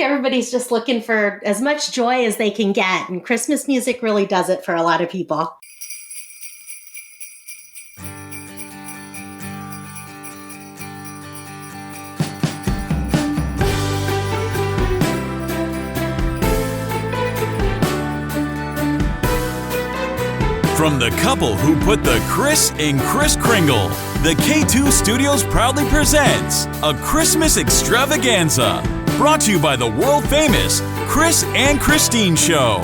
Everybody's just looking for as much joy as they can get, and Christmas music really does it for a lot of people. From the couple who put the Kris in Kris Kringle, the K2 Studios proudly presents a Christmas extravaganza, brought to you by the world-famous Kris and Kristine Show.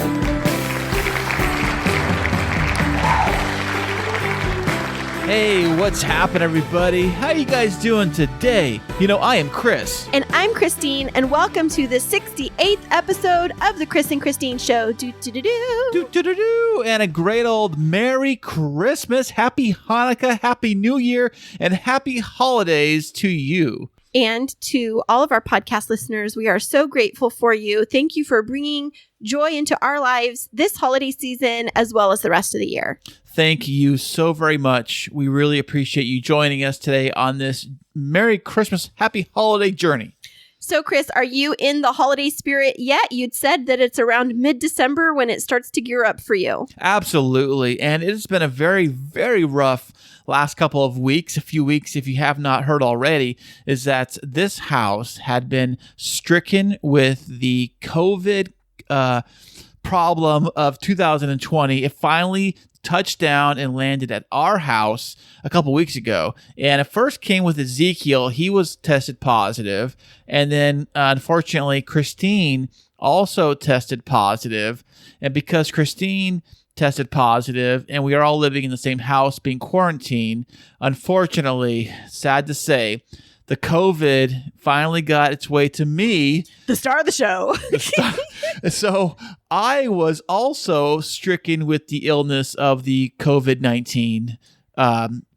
Hey, what's happening, everybody? How you guys doing today? You know, I am Kris. And I'm Kristine, and welcome to the 68th episode of the Kris and Kristine Show. Do-do-do-do. And a great old Merry Christmas, Happy Hanukkah, Happy New Year, and Happy Holidays to you. And to all of our podcast listeners, we are so grateful for you. Thank you for bringing joy into our lives this holiday season, as well as the rest of the year. Thank you so very much. We really appreciate you joining us today on this Merry Christmas, Happy Holiday journey. So, Kris, are you in the holiday spirit yet? You'd said that it's around mid-December when it starts to gear up for you. Absolutely. And it has been a very, very rough last couple of weeks, a few weeks, if you have not heard already, is that this house had been stricken with the COVID problem of 2020. It finally touched down and landed at our house a couple weeks ago. And it first came with Ezekiel. He was tested positive. And then, unfortunately, Kristine also tested positive. And because Kristine tested positive and we are all living in the same house being quarantined, unfortunately, sad to say, the COVID finally got its way to me. The star of the show. So I was also stricken with the illness of the COVID-19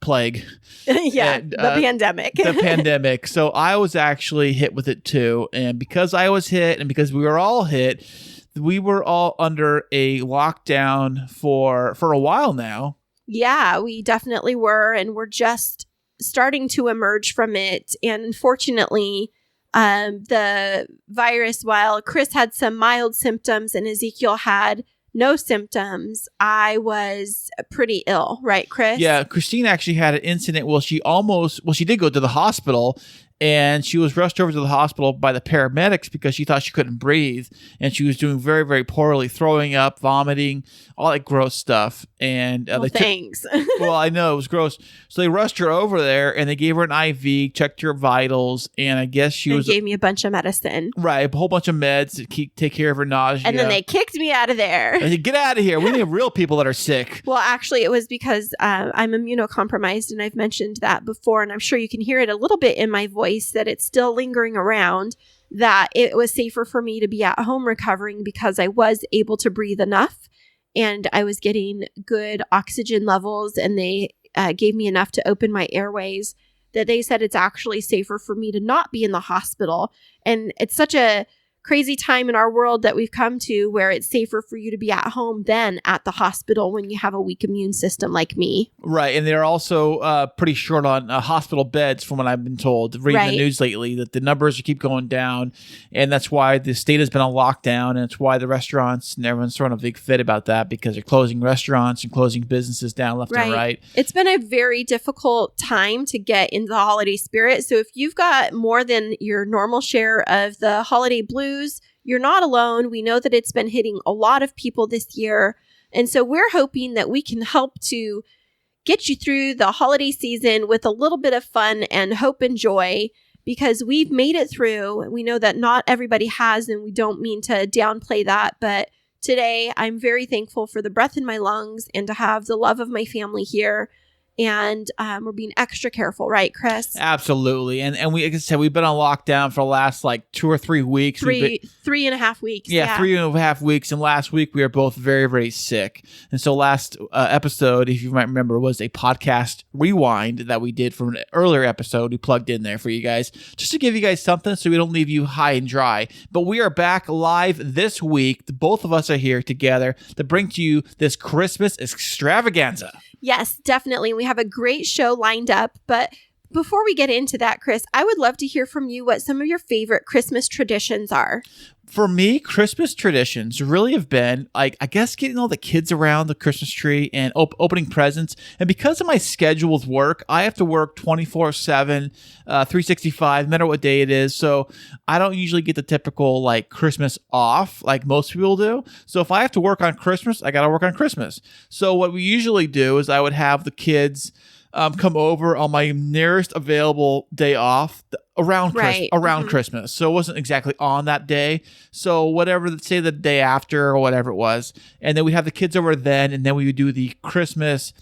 plague. Yeah, and, the pandemic. The pandemic. So I was actually hit with it too. And because I was hit and because we were all hit, we were all under a lockdown for a while now. Yeah, we definitely were. And we're just starting to emerge from it. And unfortunately, the virus, while Kris had some mild symptoms and Ezekiel had no symptoms, I was pretty ill, right, Kris? Yeah, Kristine actually had an incident. She did go to the hospital, and she was rushed over to the hospital by the paramedics because she thought she couldn't breathe, and she was doing very, very poorly, throwing up, vomiting, all that gross stuff. And thanks. Well, I know it was gross. So they rushed her over there, and they gave her an IV, checked her vitals, and I guess They gave me a bunch of medicine. Right, a whole bunch of meds to take care of her nausea. And then they kicked me out of there. I said, get out of here. We need real people that are sick. Well, actually, it was because I'm immunocompromised, and I've mentioned that before, and I'm sure you can hear it a little bit in my voice that it's still lingering around, that it was safer for me to be at home recovering because I was able to breathe enough and I was getting good oxygen levels, and they gave me enough to open my airways that they said it's actually safer for me to not be in the hospital. And it's such a crazy time in our world that we've come to where it's safer for you to be at home than at the hospital when you have a weak immune system like me. Right. And they're also pretty short on hospital beds from what I've been told, reading the news lately, that the numbers keep going down. And that's why the state has been on lockdown. And it's why the restaurants and everyone's throwing a big fit about that, because they're closing restaurants and closing businesses down left and right. It's been a very difficult time to get into the holiday spirit. So if you've got more than your normal share of the holiday blues, you're not alone. We know that it's been hitting a lot of people this year. And so we're hoping that we can help to get you through the holiday season with a little bit of fun and hope and joy, because we've made it through. We know that not everybody has, and we don't mean to downplay that. But today, I'm very thankful for the breath in my lungs and to have the love of my family here. And we're being extra careful, right, Kris? Absolutely. And we, like I said, we've been on lockdown for the last 2 or 3 weeks. 3.5 weeks. Yeah, 3.5 weeks. And last week we were both very, very sick. And so last episode, if you might remember, was a podcast rewind that we did from an earlier episode. We plugged in there for you guys just to give you guys something so we don't leave you high and dry. But we are back live this week. Both of us are here together to bring to you this Christmas extravaganza. Yes, definitely. We have a great show lined up, but Before we get into that, Chris, I would love to hear from you what some of your favorite Christmas traditions are. For me, Christmas traditions really have been, like, I guess, getting all the kids around the Christmas tree and opening presents. And because of my schedule with work, I have to work 24/7, 365, no matter what day it is. So I don't usually get the typical, like, Christmas off like most people do. So if I have to work on Christmas, I got to work on Christmas. So what we usually do is I would have the kids come over on my nearest available day off around Christmas. So it wasn't exactly on that day. So whatever, say the day after or whatever it was. And then we have the kids over then, and then we would do the Christmas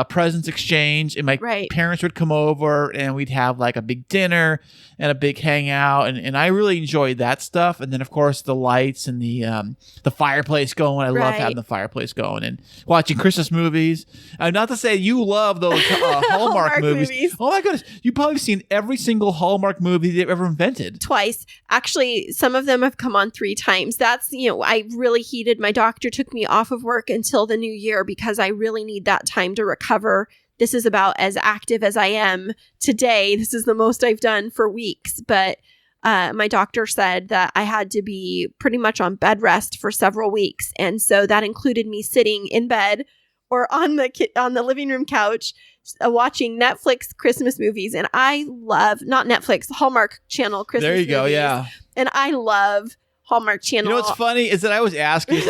presents exchange, and my parents would come over, and we'd have like a big dinner and a big hangout, and I really enjoyed that stuff. And then of course the lights and the fireplace going. I love having the fireplace going and watching Christmas movies. Not to say you love those Hallmark movies. Oh my goodness, you've probably seen every single Hallmark movie they've ever invented. Twice. Actually, some of them have come on 3 times. That's, I really heated. My doctor took me off of work until the new year because I really need that time to recover. This is about as active as I am today. This is the most I've done for weeks. But my doctor said that I had to be pretty much on bed rest for several weeks. And so that included me sitting in bed or on the living room couch watching Netflix Christmas movies. And I love, not Netflix, Hallmark Channel Christmas movies. There you go, yeah. And I love Hallmark Channel. You know what's funny is that I always ask you,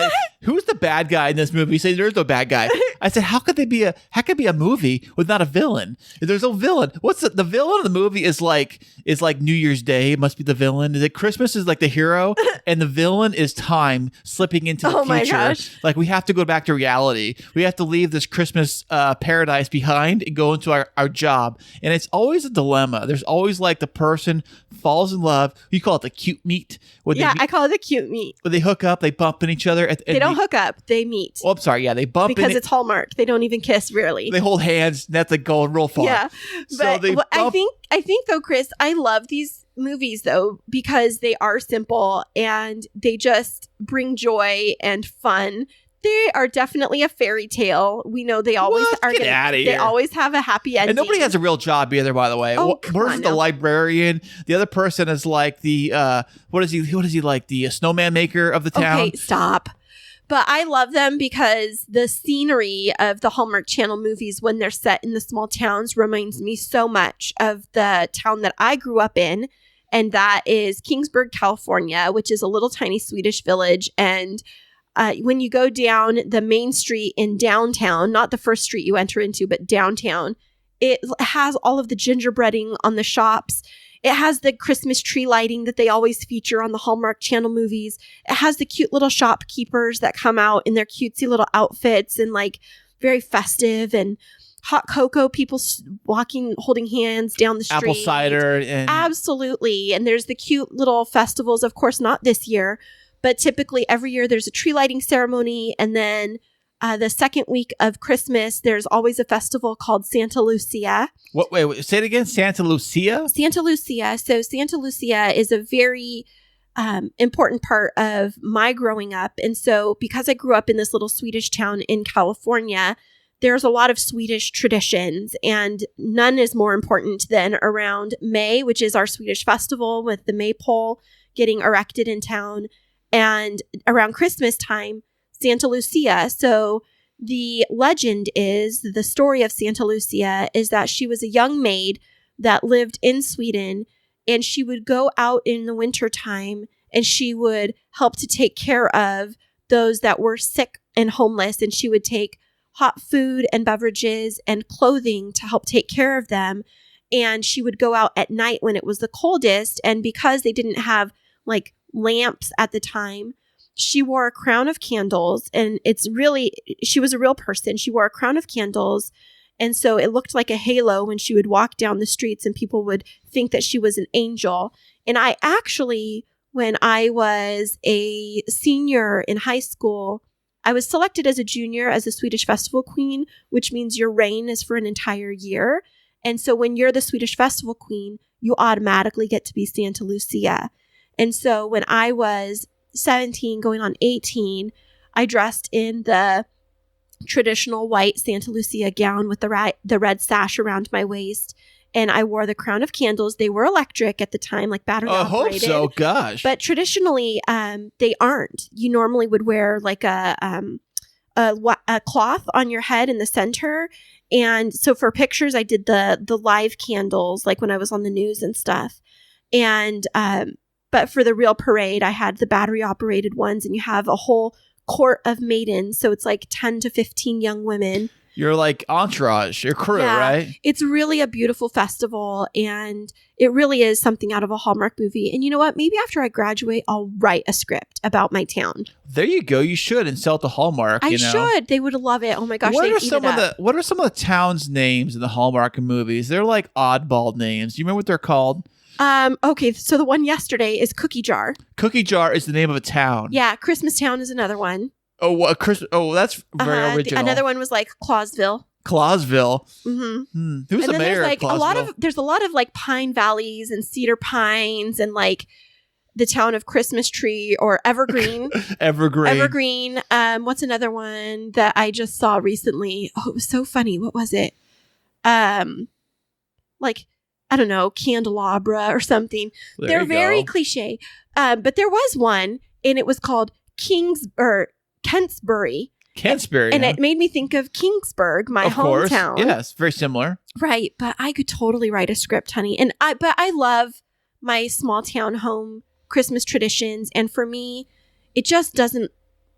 who's the bad guy in this movie? You say there's no bad guy. I said, how could be a movie with not a villain? If there's no villain, what's the villain of the movie is like New Year's Day. It must be the villain. Is it Christmas is like the hero, and the villain is time slipping into the future. My gosh. Like we have to go back to reality. We have to leave this Christmas paradise behind and go into our job. And it's always a dilemma. There's always like the person falls in love. You call it the cute meet. I call it the cute meet. When they hook up, they bump in each other. They don't hook up. They meet. Oh, I'm sorry. Yeah, they bump because it's Hallmark. They don't even kiss, rarely. They hold hands. And that's like going real far. Yeah, but I think though, Chris, I love these movies though because they are simple and they just bring joy and fun. They are definitely a fairy tale. We know they always are. Get out of here. They always have a happy ending. And nobody has a real job either, by the way. Person's the librarian. The other person is like the what is he like? The snowman maker of the town. Okay, stop. But I love them because the scenery of the Hallmark Channel movies when they're set in the small towns reminds me so much of the town that I grew up in. And that is Kingsburg, California, which is a little tiny Swedish village. And when you go down the main street in downtown, not the first street you enter into, but downtown, it has all of the gingerbreading on the shops. It has the Christmas tree lighting that they always feature on the Hallmark Channel movies. It has the cute little shopkeepers that come out in their cutesy little outfits and like very festive and hot cocoa, people walking, holding hands down the street. Apple cider. Absolutely. And there's the cute little festivals, of course, not this year, but typically every year there's a tree lighting ceremony. And then the second week of Christmas, there's always a festival called Santa Lucia. Wait, say it again. Santa Lucia? Santa Lucia. So Santa Lucia is a very important part of my growing up. And so because I grew up in this little Swedish town in California, there's a lot of Swedish traditions, and none is more important than around May, which is our Swedish festival with the maypole getting erected in town. And around Christmas time, Santa Lucia. So the legend is, the story of Santa Lucia is that she was a young maid that lived in Sweden, and she would go out in the wintertime and she would help to take care of those that were sick and homeless. And she would take hot food and beverages and clothing to help take care of them. And she would go out at night when it was the coldest. And because they didn't have like lamps at the time, she wore a crown of candles, and she was a real person. She wore a crown of candles. And so it looked like a halo when she would walk down the streets, and people would think that she was an angel. And I actually, when I was a senior in high school, I was selected as a junior as a Swedish Festival Queen, which means your reign is for an entire year. And so when you're the Swedish Festival Queen, you automatically get to be Santa Lucia. And so when I was 17 going on 18, I dressed in the traditional white Santa Lucia gown with the red sash around my waist. and I wore the crown of candles. They were electric at the time, like battery I hope operated. so. Gosh. But traditionally, they aren't. You normally would wear like a cloth on your head in the center. And so for pictures, I did the live candles, like when I was on the news and stuff. And but for the real parade, I had the battery operated ones, and you have a whole court of maidens. So it's like 10 to 15 young women. You're like entourage, your crew, Yeah. right? It's really a beautiful festival, and it really is something out of a Hallmark movie. And you know what? Maybe after I graduate, I'll write a script about my town. There you go. You should, and sell it to Hallmark. I you know? should. They would love it. Oh my gosh, What they'd are eat some it of up. what are some of the towns' names in the Hallmark movies? They're like oddball names. Do you remember what they're called? Okay, so the one yesterday is Cookie Jar. Cookie Jar is the name of a town. Yeah, Christmas Town is another one. Oh, what? That's very original. Another one was like Clausville. Clausville. Mm-hmm. Who's And the then mayor there's like of Clausville? there's a lot of like pine valleys and cedar pines and like the town of Christmas Tree or Evergreen. Evergreen. Evergreen. What's another one that I just saw recently? Oh, it was so funny. What was it? Like, I don't know, Candelabra or something. There They're you very go. cliche. But there was one, and it was called Kentsbury. Canterbury. And huh? it made me think of Kingsburg, my Of course. hometown. Yes, very similar. Right. But I could totally write a script, honey. But I love my small town home Christmas traditions. And for me, it just doesn't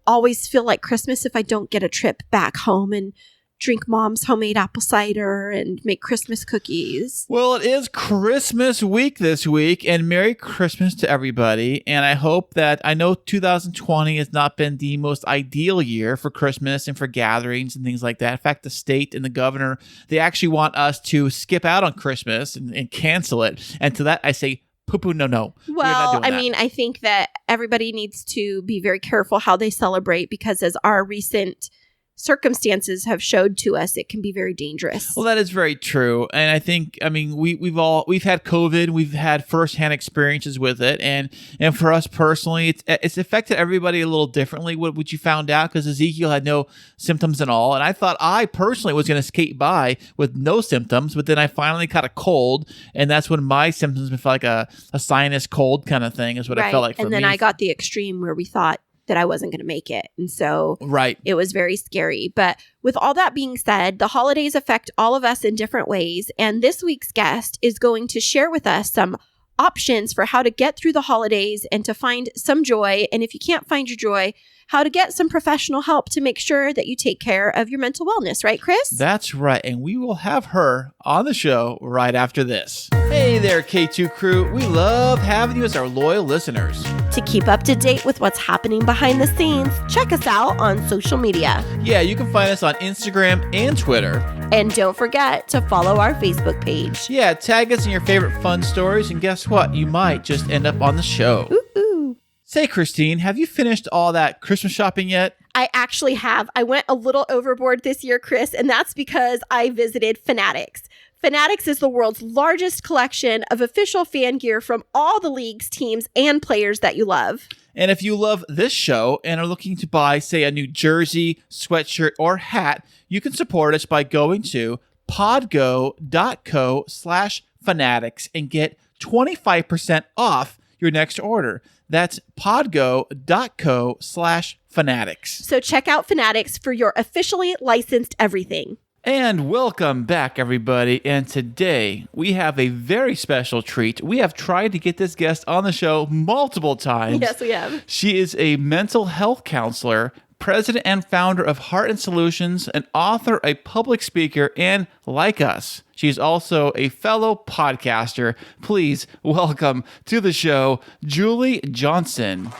always feel like Christmas if I don't get a trip back home and drink mom's homemade apple cider and make Christmas cookies. Well, it is Christmas week this week, and Merry Christmas to everybody. And I hope that, I know 2020 has not been the most ideal year for Christmas and for gatherings and things like that. In fact, the state and the governor, they actually want us to skip out on Christmas and cancel it. And to that, I say, poo-poo, no. We're not Well, doing I that. mean, I think that everybody needs to be very careful how they celebrate because as our recent circumstances have showed to us, it can be very dangerous. Well, that is very true, and I think we've had COVID, we've had firsthand experiences with it, and for us personally, it's affected everybody a little differently. What you found out, because Ezekiel had no symptoms at all, and I thought I personally was going to skate by with no symptoms, but then I finally caught a cold, and that's when my symptoms felt like a sinus cold kind of thing is what it felt like for me. And then I got the extreme where we thought that I wasn't going to make it, and so right. it was very scary. But with all that being said, the holidays affect all of us in different ways. And this week's guest is going to share with us some options for how to get through the holidays and to find some joy. And if you can't find your joy, how to get some professional help to make sure that you take care of your mental wellness. Right, Chris? That's right. And we will have her on the show right after this. Hey there, K2 crew. We love having you as our loyal listeners. To keep up to date with what's happening behind the scenes, check us out on social media. Yeah, you can find us on Instagram and Twitter. And don't forget to follow our Facebook page. Yeah, tag us in your favorite fun stories, and guess what? You might just end up on the show. Ooh. Say, Christine, have you finished all that Christmas shopping yet? I actually have. I went a little overboard this year, Chris, and that's because I visited Fanatics. Fanatics is the world's largest collection of official fan gear from all the leagues, teams, and players that you love. And if you love this show and are looking to buy, say, a new jersey, sweatshirt, or hat, you can support us by going to podgo.co/fanatics and get 25% off your next order. That's podgo.co/fanatics. So check out Fanatics for your officially licensed everything. And welcome back, everybody. And today we have a very special treat. We have tried to get this guest on the show multiple times. Yes, we have. She is a mental health counselor, president and founder of Heart and Solutions, an author, a public speaker, and like us, she's also a fellow podcaster. Please welcome to the show, Julie Johnson.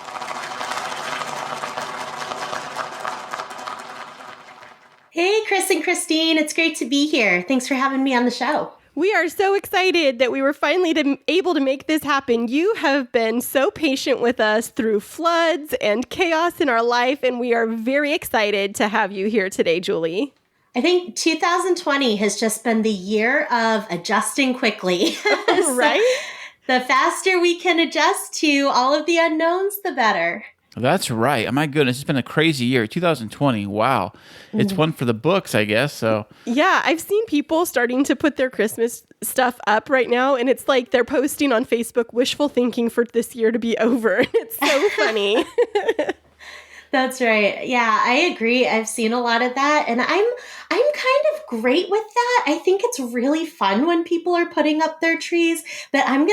Hey, Chris and Christine. It's great to be here. Thanks for having me on the show. We are so excited that we were finally able to make this happen. You have been so patient with us through floods and chaos in our life, and we are very excited to have you here today, Julie. I think 2020 has just been the year of adjusting quickly. Right? The faster we can adjust to all of the unknowns, the better. That's right. Oh, my goodness. It's been a crazy year. 2020. Wow. It's one for the books, I guess. So Yeah, I've seen people starting to put their Christmas stuff up right now, and it's like they're posting on Facebook wishful thinking for this year to be over. It's so funny. That's right. Yeah, I agree. I've seen a lot of that, and I'm kind of great with that. I think it's really fun when people are putting up their trees, but I'm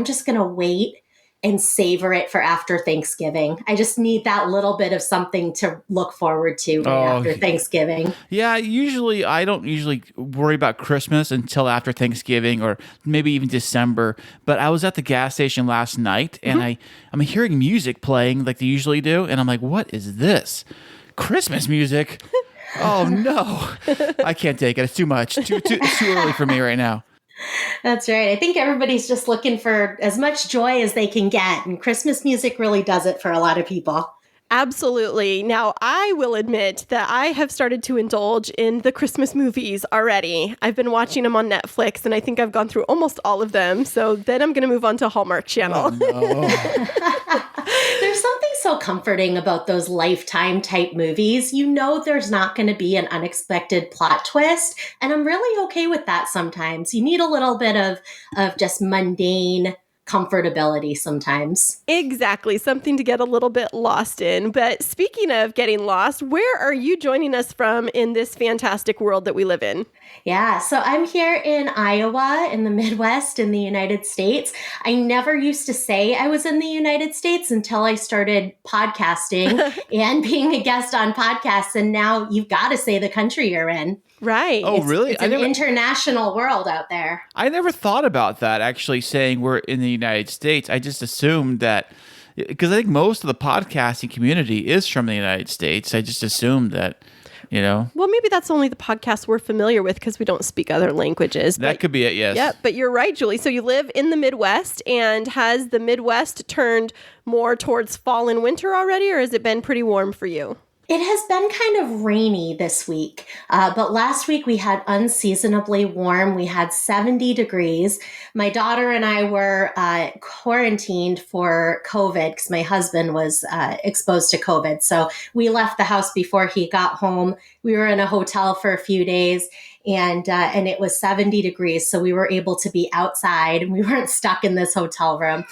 just going to wait and savor it for after Thanksgiving. I just need that little bit of something to look forward to after Thanksgiving. Yeah, I don't usually worry about Christmas until after Thanksgiving or maybe even December. But I was at the gas station last night and I'm hearing music playing like they usually do. And I'm like, what is this? Christmas music? Oh, no. I can't take it. It's too much. It's too early for me right now. That's right. I think everybody's just looking for as much joy as they can get. And Christmas music really does it for a lot of people. Absolutely. Now, I will admit that I have started to indulge in the Christmas movies already. I've been watching them on Netflix, and I think I've gone through almost all of them. So then I'm going to move on to Hallmark Channel. Oh, no. There's something so comforting about those Lifetime type movies. You know there's not going to be an unexpected plot twist. And I'm really okay with that sometimes. You need a little bit of just mundane comfortability sometimes. Exactly. Something to get a little bit lost in. But speaking of getting lost, where are you joining us from in this fantastic world that we live in? Yeah, so I'm here in Iowa, in the Midwest, in the United States. I never used to say I was in the United States until I started podcasting and being a guest on podcasts. And now you've got to say the country you're in. Right. Oh, really? It's an international world out there. I never thought about that, actually, saying we're in the United States. I just assumed that, because I think most of the podcasting community is from the United States. I just assumed that, Well, maybe that's only the podcasts we're familiar with because we don't speak other languages. That could be it, yes. Yeah, but you're right, Julie. So you live in the Midwest, and has the Midwest turned more towards fall and winter already, or has it been pretty warm for you? It has been kind of rainy this week, but last week we had unseasonably warm. We had 70 degrees. My daughter and I were quarantined for COVID because my husband was exposed to COVID. So we left the house before he got home. We were in a hotel for a few days, and it was 70 degrees. So we were able to be outside and we weren't stuck in this hotel room.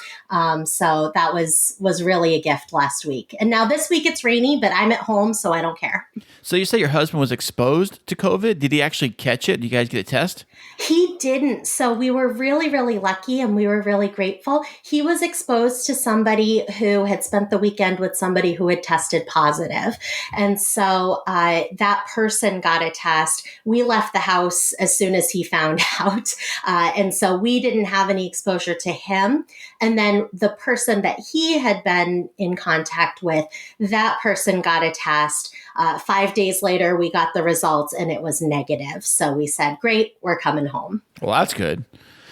So that was really a gift last week. And now this week it's rainy, but I'm at home, so I don't care. So you say your husband was exposed to COVID. Did he actually catch it? Did you guys get a test? He didn't. So we were really, really lucky and we were really grateful. He was exposed to somebody who had spent the weekend with somebody who had tested positive. And so that person got a test. We left the house as soon as he found out. And so we didn't have any exposure to him. And then the person that he had been in contact with, that person got a test. 5 days later, we got the results and it was negative. So we said, great, we're coming home. Well, that's good.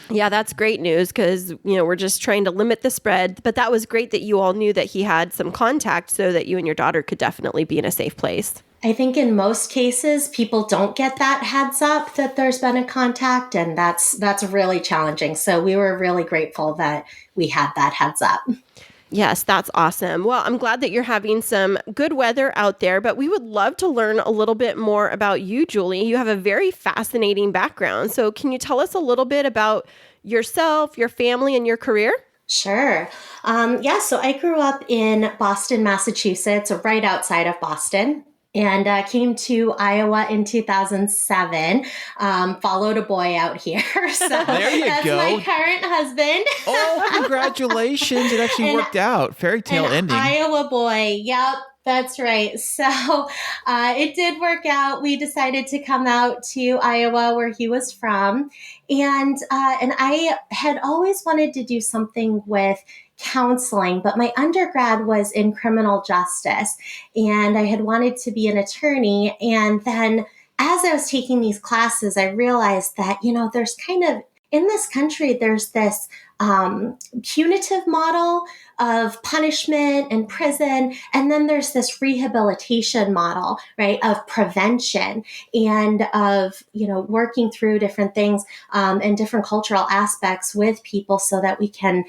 Yeah, that's great news because, we're just trying to limit the spread. But that was great that you all knew that he had some contact so that you and your daughter could definitely be in a safe place. I think in most cases, people don't get that heads up that there's been a contact, and that's really challenging. So we were really grateful that we had that heads up. Yes, that's awesome. Well, I'm glad that you're having some good weather out there, but we would love to learn a little bit more about you, Julie. You have a very fascinating background. So can you tell us a little bit about yourself, your family, and your career? Sure. So I grew up in Boston, Massachusetts, right outside of Boston. And came to Iowa in 2007, followed a boy out here. So there you that's go. My current husband. Oh, congratulations. It actually worked out. Fairy tale ending. Iowa boy. Yep. That's right. So it did work out. We decided to come out to Iowa, where he was from. And I had always wanted to do something with counseling, but my undergrad was in criminal justice, and I had wanted to be an attorney. And then as I was taking these classes, I realized that, there's kind of, in this country, there's this punitive model of punishment and prison. And then there's this rehabilitation model, right, of prevention and of, working through different things and different cultural aspects with people so that we can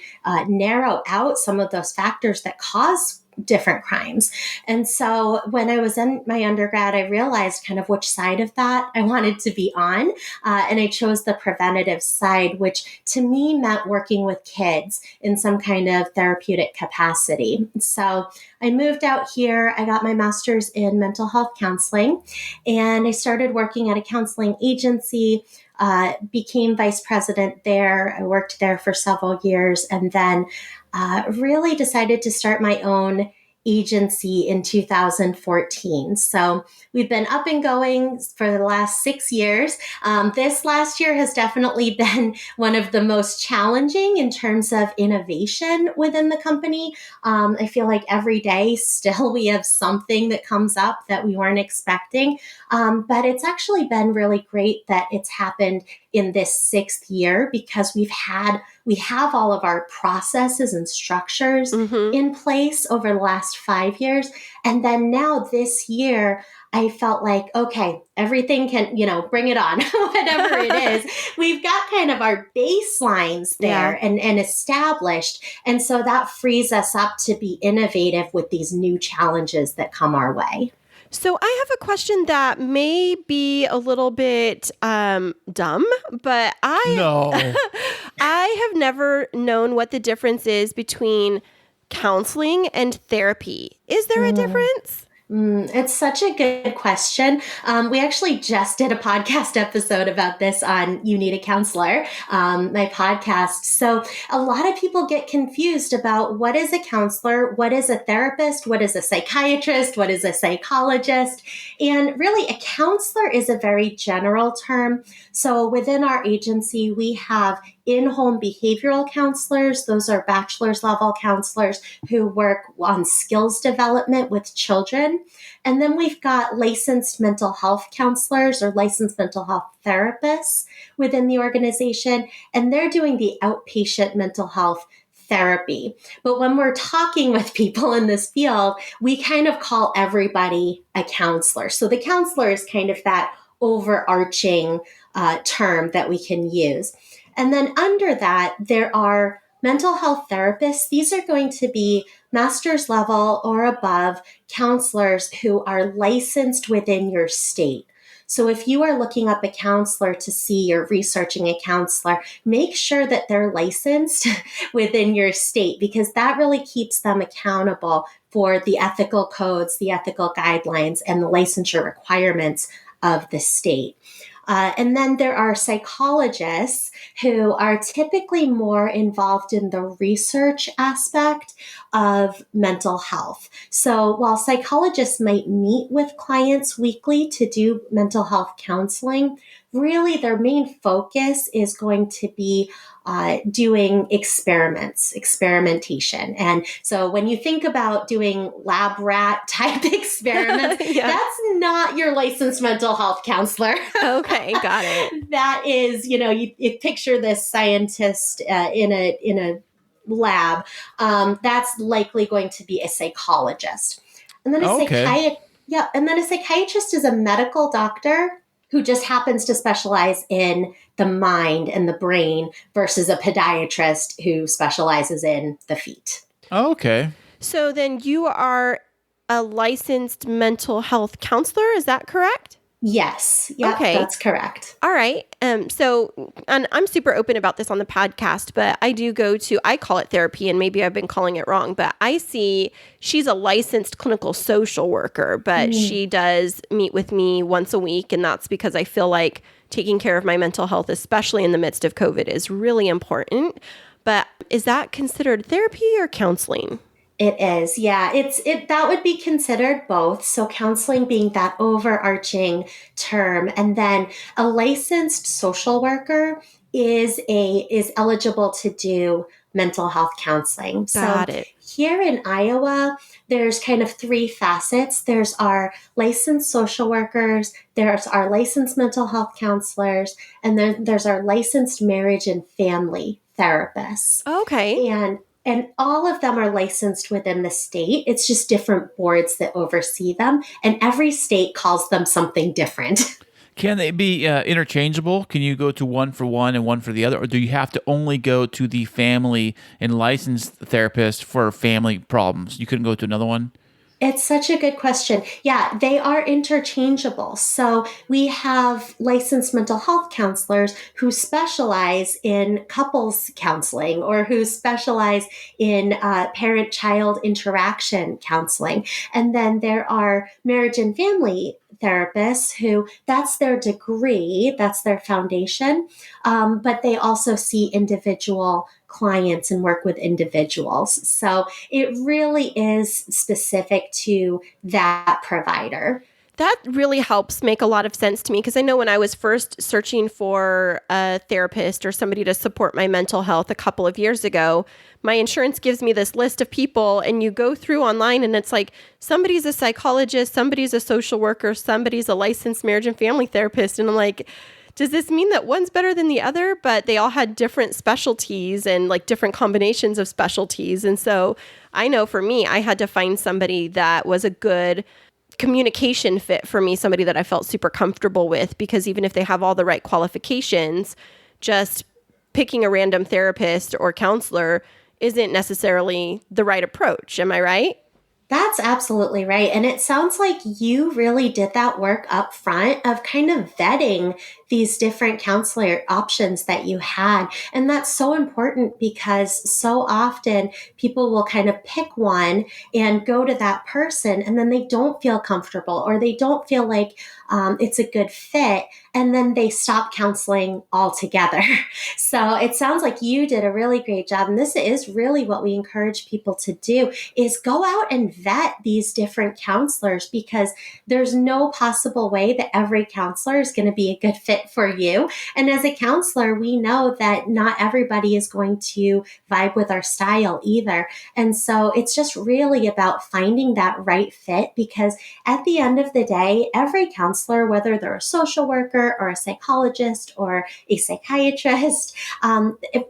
narrow out some of those factors that cause different crimes. And so when I was in my undergrad, I realized kind of which side of that I wanted to be on. And I chose the preventative side, which to me meant working with kids in some kind of therapeutic capacity. So I moved out here. I got my master's in mental health counseling, and I started working at a counseling agency, became vice president there. I worked there for several years, and then really decided to start my own agency in 2014. So we've been up and going for the last 6 years. This last year has definitely been one of the most challenging in terms of innovation within the company. I feel like every day still we have something that comes up that we weren't expecting. But it's actually been really great that it's happened in this 6th year, because we have all of our processes and structures in place over the last 5 years. And then now this year, I felt like, okay, everything can, bring it on, whatever it is. We've got kind of our baselines there and established. And so that frees us up to be innovative with these new challenges that come our way. So I have a question that may be a little bit dumb, but I have never known what the difference is between counseling and therapy. Is there a difference? It's such a good question. We actually just did a podcast episode about this on You Need a Counselor, my podcast. So a lot of people get confused about what is a counselor, what is a therapist, what is a psychiatrist, what is a psychologist. And really, a counselor is a very general term. So within our agency, we have in-home behavioral counselors. Those are bachelor's level counselors who work on skills development with children. And then we've got licensed mental health counselors or licensed mental health therapists within the organization, and they're doing the outpatient mental health therapy. But when we're talking with people in this field, we kind of call everybody a counselor. So the counselor is kind of that overarching term that we can use. And then under that, there are mental health therapists. These are going to be master's level or above counselors who are licensed within your state. So if you are looking up a counselor to see or researching a counselor, make sure that they're licensed within your state, because that really keeps them accountable for the ethical codes, the ethical guidelines, and the licensure requirements of the state. And then there are psychologists who are typically more involved in the research aspect of mental health. So while psychologists might meet with clients weekly to do mental health counseling, really their main focus is going to be doing experimentation. And so when you think about doing lab rat type experiments, that's not your licensed mental health counselor. Okay, got it. That is, you picture this scientist in a lab. That's likely going to be a psychologist. And then a psychiatrist is a medical doctor who just happens to specialize in the mind and the brain versus a podiatrist who specializes in the feet. Okay. So then you are a licensed mental health counselor, is that correct? Yes. Yeah, okay. That's correct. All right. So, and I'm super open about this on the podcast, but I do I call it therapy, and maybe I've been calling it wrong, but I see she's a licensed clinical social worker, but she does meet with me once a week. And that's because I feel like taking care of my mental health, especially in the midst of COVID, is really important. But is that considered therapy or counseling? It is. Yeah. That would be considered both. So counseling being that overarching term. And then a licensed social worker is eligible to do mental health counseling. Got it. Here in Iowa, there's kind of 3 facets. There's our licensed social workers, there's our licensed mental health counselors, and then there's our licensed marriage and family therapists. Okay. And all of them are licensed within the state. It's just different boards that oversee them. And every state calls them something different. Can they be interchangeable? Can you go to one for one and one for the other? Or do you have to only go to the family and licensed therapist for family problems? You couldn't go to another one? It's such a good question. Yeah, they are interchangeable. So we have licensed mental health counselors who specialize in couples counseling or who specialize in parent-child interaction counseling. And then there are marriage and family therapists who that's their degree, that's their foundation, but they also see individual clients and work with individuals. So it really is specific to that provider. That really helps make a lot of sense to me because I know when I was first searching for a therapist or somebody to support my mental health a couple of years ago, my insurance gives me this list of people and you go through online and it's like somebody's a psychologist, somebody's a social worker, somebody's a licensed marriage and family therapist. And I'm like, does this mean that one's better than the other? But they all had different specialties and like different combinations of specialties. And so I know for me, I had to find somebody that was a good communication fit for me, somebody that I felt super comfortable with, because even if they have all the right qualifications, just picking a random therapist or counselor isn't necessarily the right approach. Am I right? That's absolutely right. And it sounds like you really did that work up front of kind of vetting these different counselor options that you had. And that's so important because so often people will kind of pick one and go to that person and then they don't feel comfortable or they don't feel like it's a good fit. And then they stop counseling altogether. So it sounds like you did a really great job. And this is really what we encourage people to do is go out and vet these different counselors because there's no possible way that every counselor is going to be a good fit for you. And as a counselor, we know that not everybody is going to vibe with our style either. And so it's just really about finding that right fit because at the end of the day, every counselor, whether they're a social worker or a psychologist or a psychiatrist,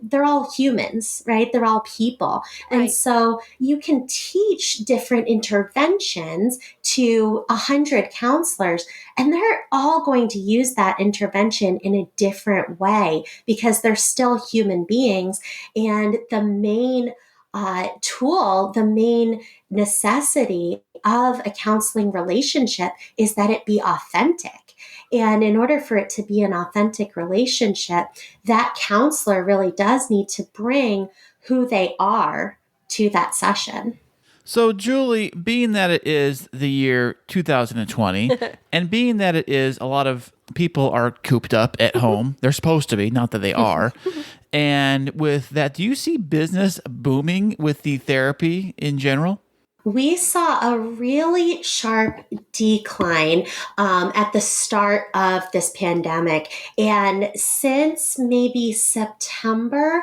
they're all humans, right? They're all people. And Right. so you can teach different interventions to 100 counselors, and they're all going to use that intervention in a different way because they're still human beings. And the main tool, the main necessity of a counseling relationship is that it be authentic. And in order for it to be an authentic relationship, that counselor really does need to bring who they are to that session. So, Julie, being that it is the year 2020, and being that it is a lot of people are cooped up at home, they're supposed to be, not that they are. And with that, do you see business booming with the therapy in general? We saw a really sharp decline at the start of this pandemic. And since maybe September,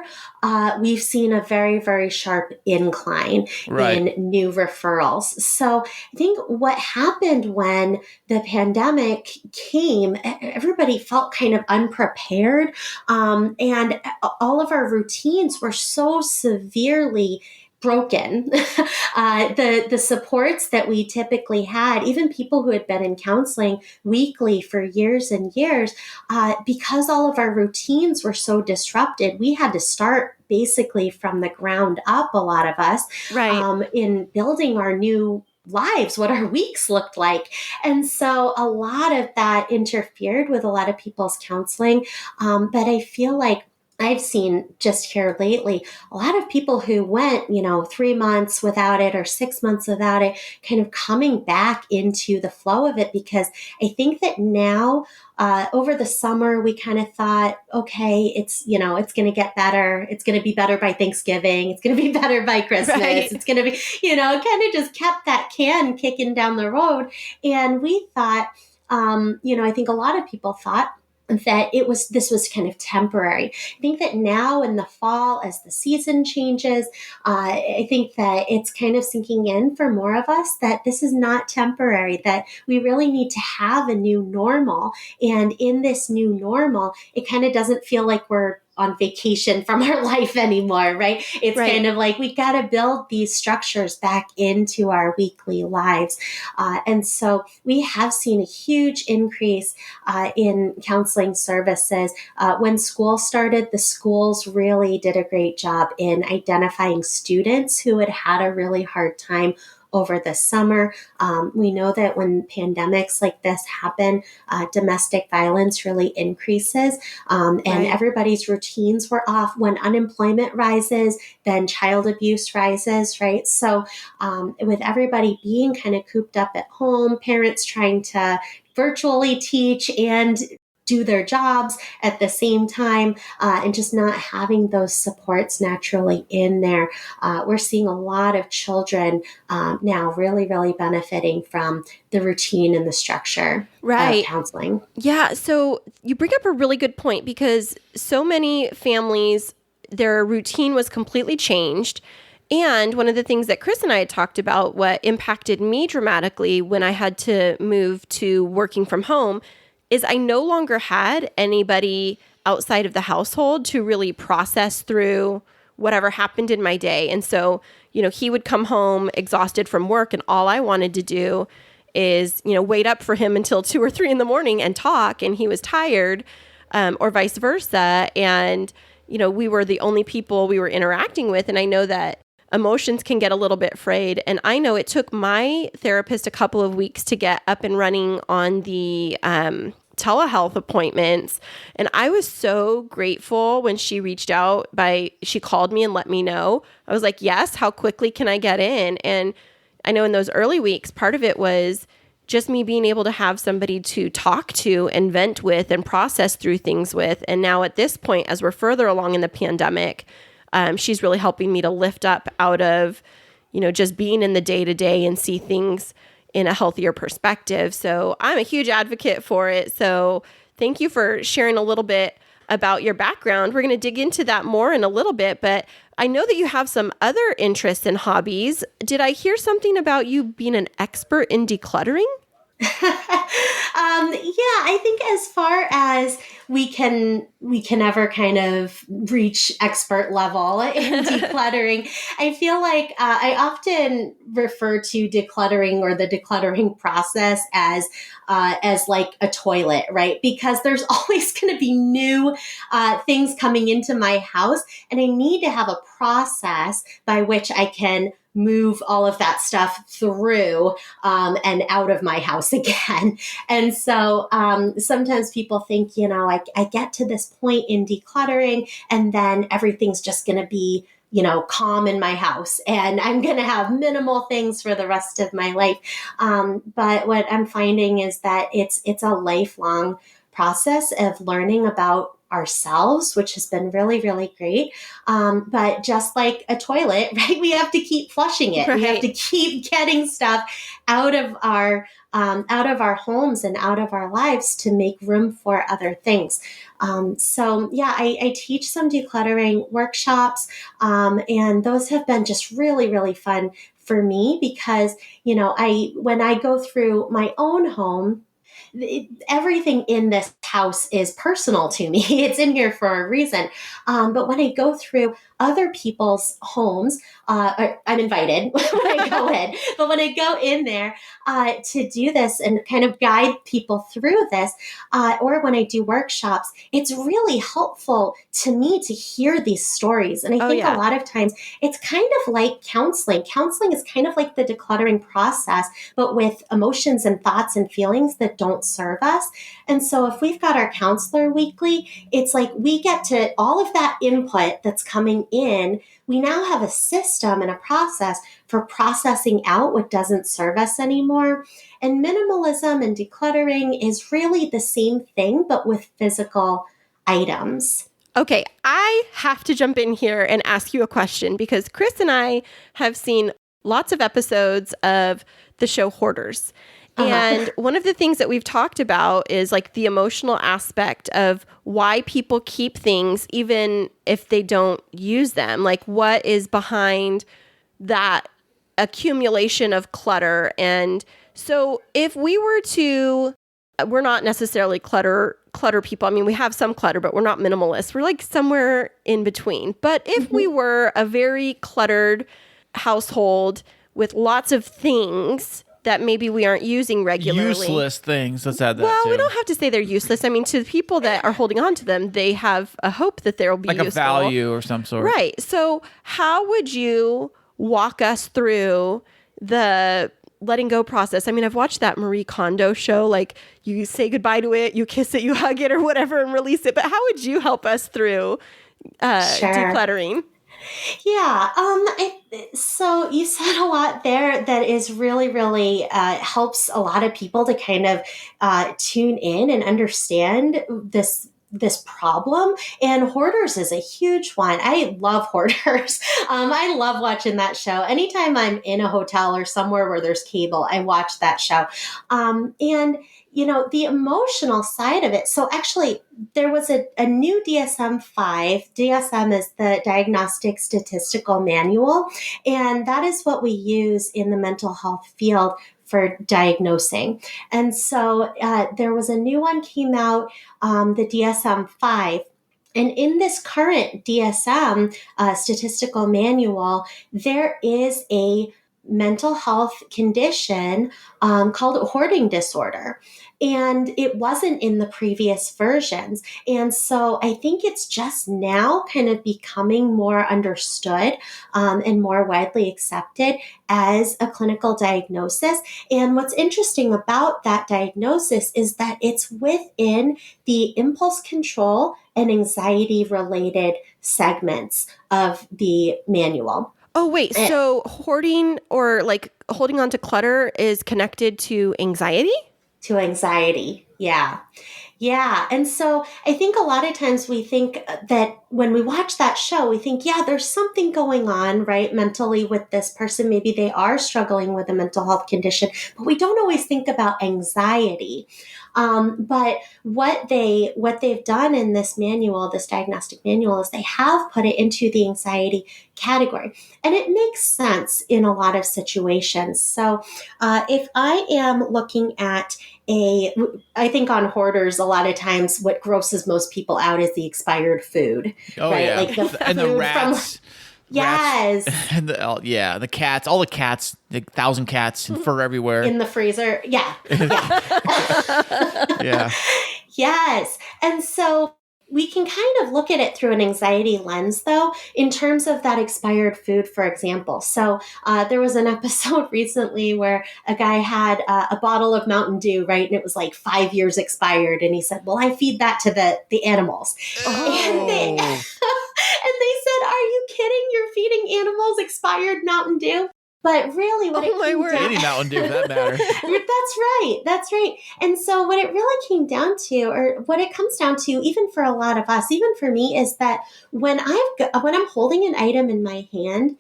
we've seen a very, very sharp incline Right. in new referrals. So I think what happened when the pandemic came, everybody felt kind of unprepared. And all of our routines were so severely broken. The supports that we typically had, even people who had been in counseling weekly for years and years, because all of our routines were so disrupted, we had to start basically from the ground up, a lot of us, Right. in building our new lives, what our weeks looked like. And so a lot of that interfered with a lot of people's counseling. But I feel like I've seen just here lately, a lot of people who went, 3 months without it or 6 months without it, kind of coming back into the flow of it because I think that now over the summer, we kind of thought, okay, it's going to get better. It's going to be better by Thanksgiving. It's going to be better by Christmas. Right. It's going to be, kind of just kept that can kicking down the road. And we thought, I think a lot of people thought, that this was kind of temporary. I think that now in the fall, as the season changes, I think that it's kind of sinking in for more of us that this is not temporary, that we really need to have a new normal. And in this new normal, it kind of doesn't feel like we're on vacation from our life anymore, right? It's Right. kind of like we got to build these structures back into our weekly lives. And so we have seen a huge increase in counseling services. When school started, the schools really did a great job in identifying students who had had a really hard time over the summer. We know that when pandemics like this happen, domestic violence really increases, and Right. everybody's routines were off. When unemployment rises, then child abuse rises, right? So with everybody being kind of cooped up at home, parents trying to virtually teach and do their jobs at the same time, and just not having those supports naturally in there. We're seeing a lot of children now really, really benefiting from the routine and the structure of Right. counseling. Yeah. So you bring up a really good point because so many families, their routine was completely changed. And one of the things that Chris and I had talked about, what impacted me dramatically when I had to move to working from home, is I no longer had anybody outside of the household to really process through whatever happened in my day. And so, he would come home exhausted from work, and all I wanted to do is, wait up for him until 2 or 3 in the morning and talk, and he was tired, or vice versa. And, we were the only people we were interacting with. And I know that emotions can get a little bit frayed. And I know it took my therapist a couple of weeks to get up and running on the telehealth appointments. And I was so grateful when she reached out she called me and let me know. I was like, yes, how quickly can I get in? And I know in those early weeks, part of it was just me being able to have somebody to talk to and vent with and process through things with. And now at this point, as we're further along in the pandemic, she's really helping me to lift up out of, just being in the day-to-day and see things in a healthier perspective. So I'm a huge advocate for it. So thank you for sharing a little bit about your background. We're going to dig into that more in a little bit, but I know that you have some other interests and hobbies. Did I hear something about you being an expert in decluttering? Yeah, I think as far as we can ever kind of reach expert level in decluttering, I feel like I often refer to decluttering or the decluttering process as like a toilet, right? Because there's always going to be new things coming into my house, and I need to have a process by which I can move all of that stuff through and out of my house again. And so sometimes people think, I get to this point in decluttering and then everything's just going to be, calm in my house and I'm going to have minimal things for the rest of my life. But what I'm finding is that it's a lifelong process of learning about ourselves, which has been really, really great. But just like a toilet, right? We have to keep flushing it. Right. We have to keep getting stuff out of our homes and out of our lives to make room for other things. So yeah, I teach some decluttering workshops, and those have been just really, really fun for me because, when I go through my own home, everything in this house is personal to me. It's in here for a reason. But when I go through other people's homes, I'm invited when I go in. But when I go in there to do this and kind of guide people through this, or when I do workshops, it's really helpful to me to hear these stories. And I think a lot of times it's kind of like counseling. Counseling is kind of like the decluttering process, but with emotions and thoughts and feelings that don't serve us. And so if we've got our counselor weekly, it's like we get to all of that input that's coming in. We now have a system and a process for processing out what doesn't serve us anymore. And minimalism and decluttering is really the same thing, but with physical items. Okay, I have to jump in here and ask you a question because Chris and I have seen lots of episodes of the show Hoarders. And one of the things that we've talked about is like the emotional aspect of why people keep things even if they don't use them. Like what is behind that accumulation of clutter. And so if we were to, we're not necessarily clutter clutter people. I mean, we have some clutter, but we're not minimalists. We're like somewhere in between. But if we were a very cluttered household with lots of things that maybe we aren't using regularly. Useless things. Let's add that Well, too. we don't have to say they're useless. I mean, to the people that are holding on to them, they have a hope that they'll be like useful. a value or some sort. Right. So how would you walk us through the letting go process? I mean, I've watched that Marie Kondo show, like you say goodbye to it, you kiss it, you hug it or whatever and release it. But how would you help us through decluttering? Yeah. So you said a lot there that is really, really helps a lot of people to kind of tune in and understand this problem. And Hoarders is a huge one. I love Hoarders. I love watching that show. Anytime I'm in a hotel or somewhere where there's cable, I watch that show. And the emotional side of it. So actually, there was a new DSM-5. DSM is the Diagnostic Statistical Manual. And that is what we use in the mental health field for diagnosing. And so there was a new one came out, the DSM-5. And in this current DSM statistical manual, there is a mental health condition called hoarding disorder. And it wasn't in the previous versions. And so I think it's just now kind of becoming more understood and more widely accepted as a clinical diagnosis. And what's interesting about that diagnosis is that it's within the impulse control and anxiety related segments of the manual. Oh, wait. So hoarding or like holding on to clutter is connected to anxiety? To anxiety. Yeah. Yeah. And so I think a lot of times we think that when we watch that show, we think, yeah, there's something going on, right, mentally with this person. Maybe they are struggling with a mental health condition, but we don't always think about anxiety. But what they've done in this manual, this diagnostic manual, is they have put it into the anxiety category. And it makes sense in a lot of situations. So if I am looking at I think on Hoarders, a lot of times what grosses most people out is the expired food. Oh, right? yeah. Like the And the food rats. Yes. And the cats, all the cats, the 1,000 cats and fur everywhere. In the freezer. Yeah. Yeah. Yes. And so we can kind of look at it through an anxiety lens, though, in terms of that expired food, for example. So there was an episode recently where a guy had a bottle of Mountain Dew, right? And it was like 5 years expired. And he said, well, I feed that to the animals. Oh. And they said, are you kidding? You're feeding animals expired Mountain Dew? But really what it came down Any Mountain Dew for that matter. That's right. And so what it really came down to, or what it comes down to, even for a lot of us, even for me, is that when I'm holding an item in my hand,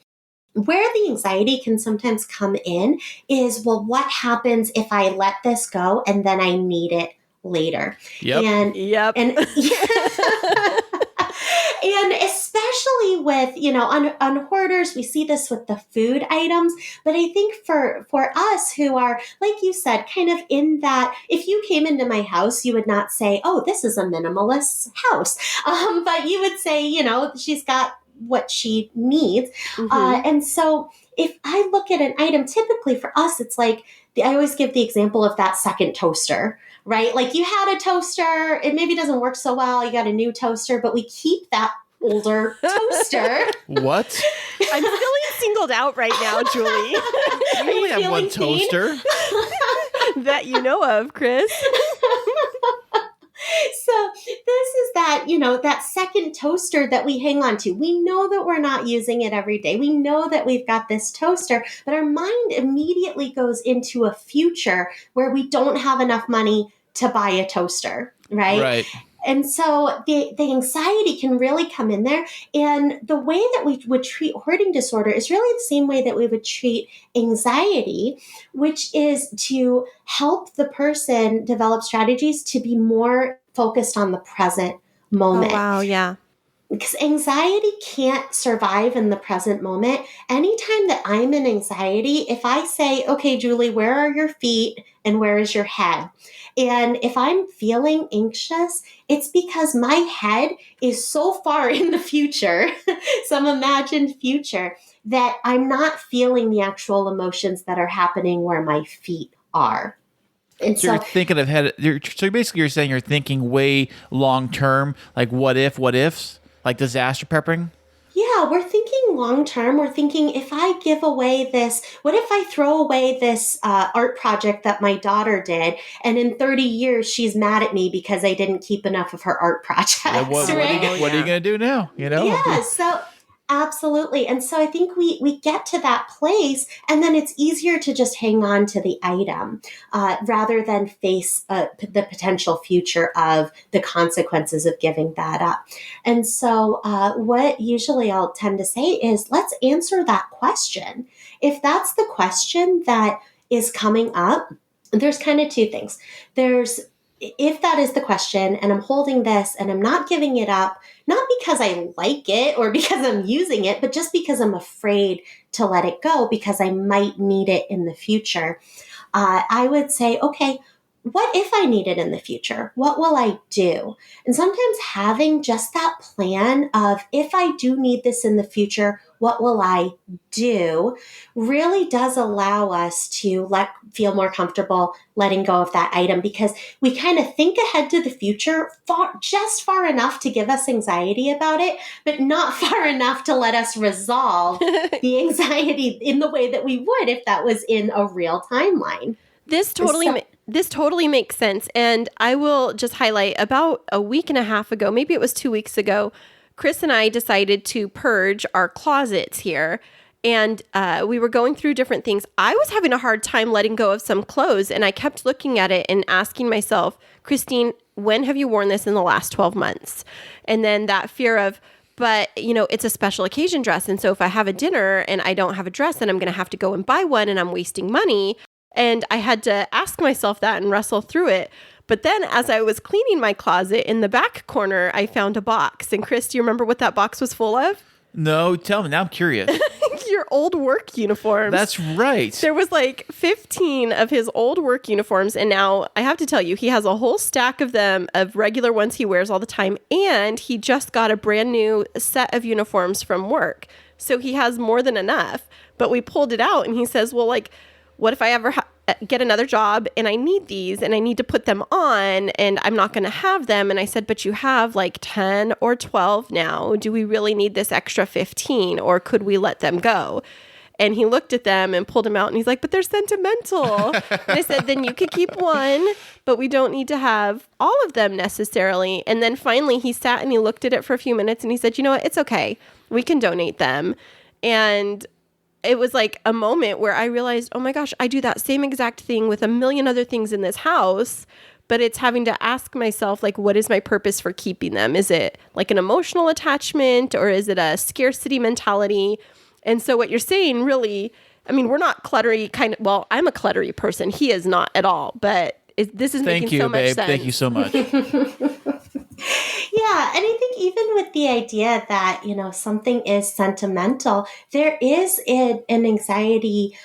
where the anxiety can sometimes come in is, well, what happens if I let this go and then I need it later? Yep. And especially with, on Hoarders, we see this with the food items. But I think for us who are, like you said, kind of in that, if you came into my house, you would not say, oh, this is a minimalist house. But you would say, she's got what she needs. Mm-hmm. And so if I look at an item, typically for us, it's like, I always give the example of that second toaster, right? Like you had a toaster, it maybe doesn't work so well, you got a new toaster, but we keep that older toaster. What? I'm feeling singled out right now, Julie. You only have one toaster. That you know of, Chris. So this is that, that second toaster that we hang on to. We know that we're not using it every day. We know that we've got this toaster, but our mind immediately goes into a future where we don't have enough money to buy a toaster, right? Right. And so the anxiety can really come in there. And the way that we would treat hoarding disorder is really the same way that we would treat anxiety, which is to help the person develop strategies to be more focused on the present moment. Oh, wow. Yeah. because anxiety can't survive in the present moment. Anytime that I'm in anxiety, if I say, okay, Julie, where are your feet and where is your head? And if I'm feeling anxious, it's because my head is so far in the future, some imagined future, that I'm not feeling the actual emotions that are happening where my feet are. And So you're thinking of so basically you're saying you're thinking way long term, like what ifs, like disaster prepping. yeah, we're thinking long term. We're thinking, if I give away this, what if I throw away this art project that my daughter did, and in 30 years she's mad at me because I didn't keep enough of her art projects, Yeah, right? what are you gonna do now? Yeah, so absolutely. And so I think we get to that place, and then it's easier to just hang on to the item rather than face the potential future of the consequences of giving that up. And so what usually I'll tend to say is, let's answer that question. If that's the question that is coming up, there's kind of two things. There's, if that is the question and I'm holding this and I'm not giving it up, not because I like it or because I'm using it, but just because I'm afraid to let it go because I might need it in the future, I would say, okay, what if I need it in the future? What will I do? And sometimes having just that plan of, if I do need this in the future, what will I do, really does allow us to feel more comfortable letting go of that item, because we kind of think ahead to the future just far enough to give us anxiety about it, but not far enough to let us resolve the anxiety in the way that we would if that was in a real timeline. This totally makes sense. And I will just highlight, about a week and a half ago, maybe it was 2 weeks ago, Chris and I decided to purge our closets here. And we were going through different things. I was having a hard time letting go of some clothes, and I kept looking at it and asking myself, Christine, when have you worn this in the last 12 months? And then that fear of, but it's a special occasion dress. And so if I have a dinner and I don't have a dress, then I'm going to have to go and buy one, and I'm wasting money. And I had to ask myself that and wrestle through it. But then as I was cleaning my closet, in the back corner, I found a box. And Chris, do you remember what that box was full of? No, tell me. Now I'm curious. Your old work uniforms. That's right. There was like 15 of his old work uniforms. And now I have to tell you, he has a whole stack of them, of regular ones he wears all the time. And he just got a brand new set of uniforms from work. So he has more than enough. But we pulled it out, and he says, well, like, what if I ever get another job and I need these and I need to put them on and I'm not going to have them? And I said, but you have like 10 or 12 now. Do we really need this extra 15, or could we let them go? And he looked at them and pulled them out, and he's like, but they're sentimental. And I said, then you could keep one, but we don't need to have all of them necessarily. And then finally he sat and he looked at it for a few minutes, and he said, you know what? It's okay. We can donate them. And it was like a moment where I realized, oh my gosh, I do that same exact thing with a million other things in this house, but it's having to ask myself, like, what is my purpose for keeping them? Is it like an emotional attachment, or is it a scarcity mentality? And so what you're saying, really, I mean, we're not cluttery well, I'm a cluttery person. He is not at all, but this is making so much sense. Thank you so much. Yeah, and I think even with the idea that, something is sentimental, there is an anxiety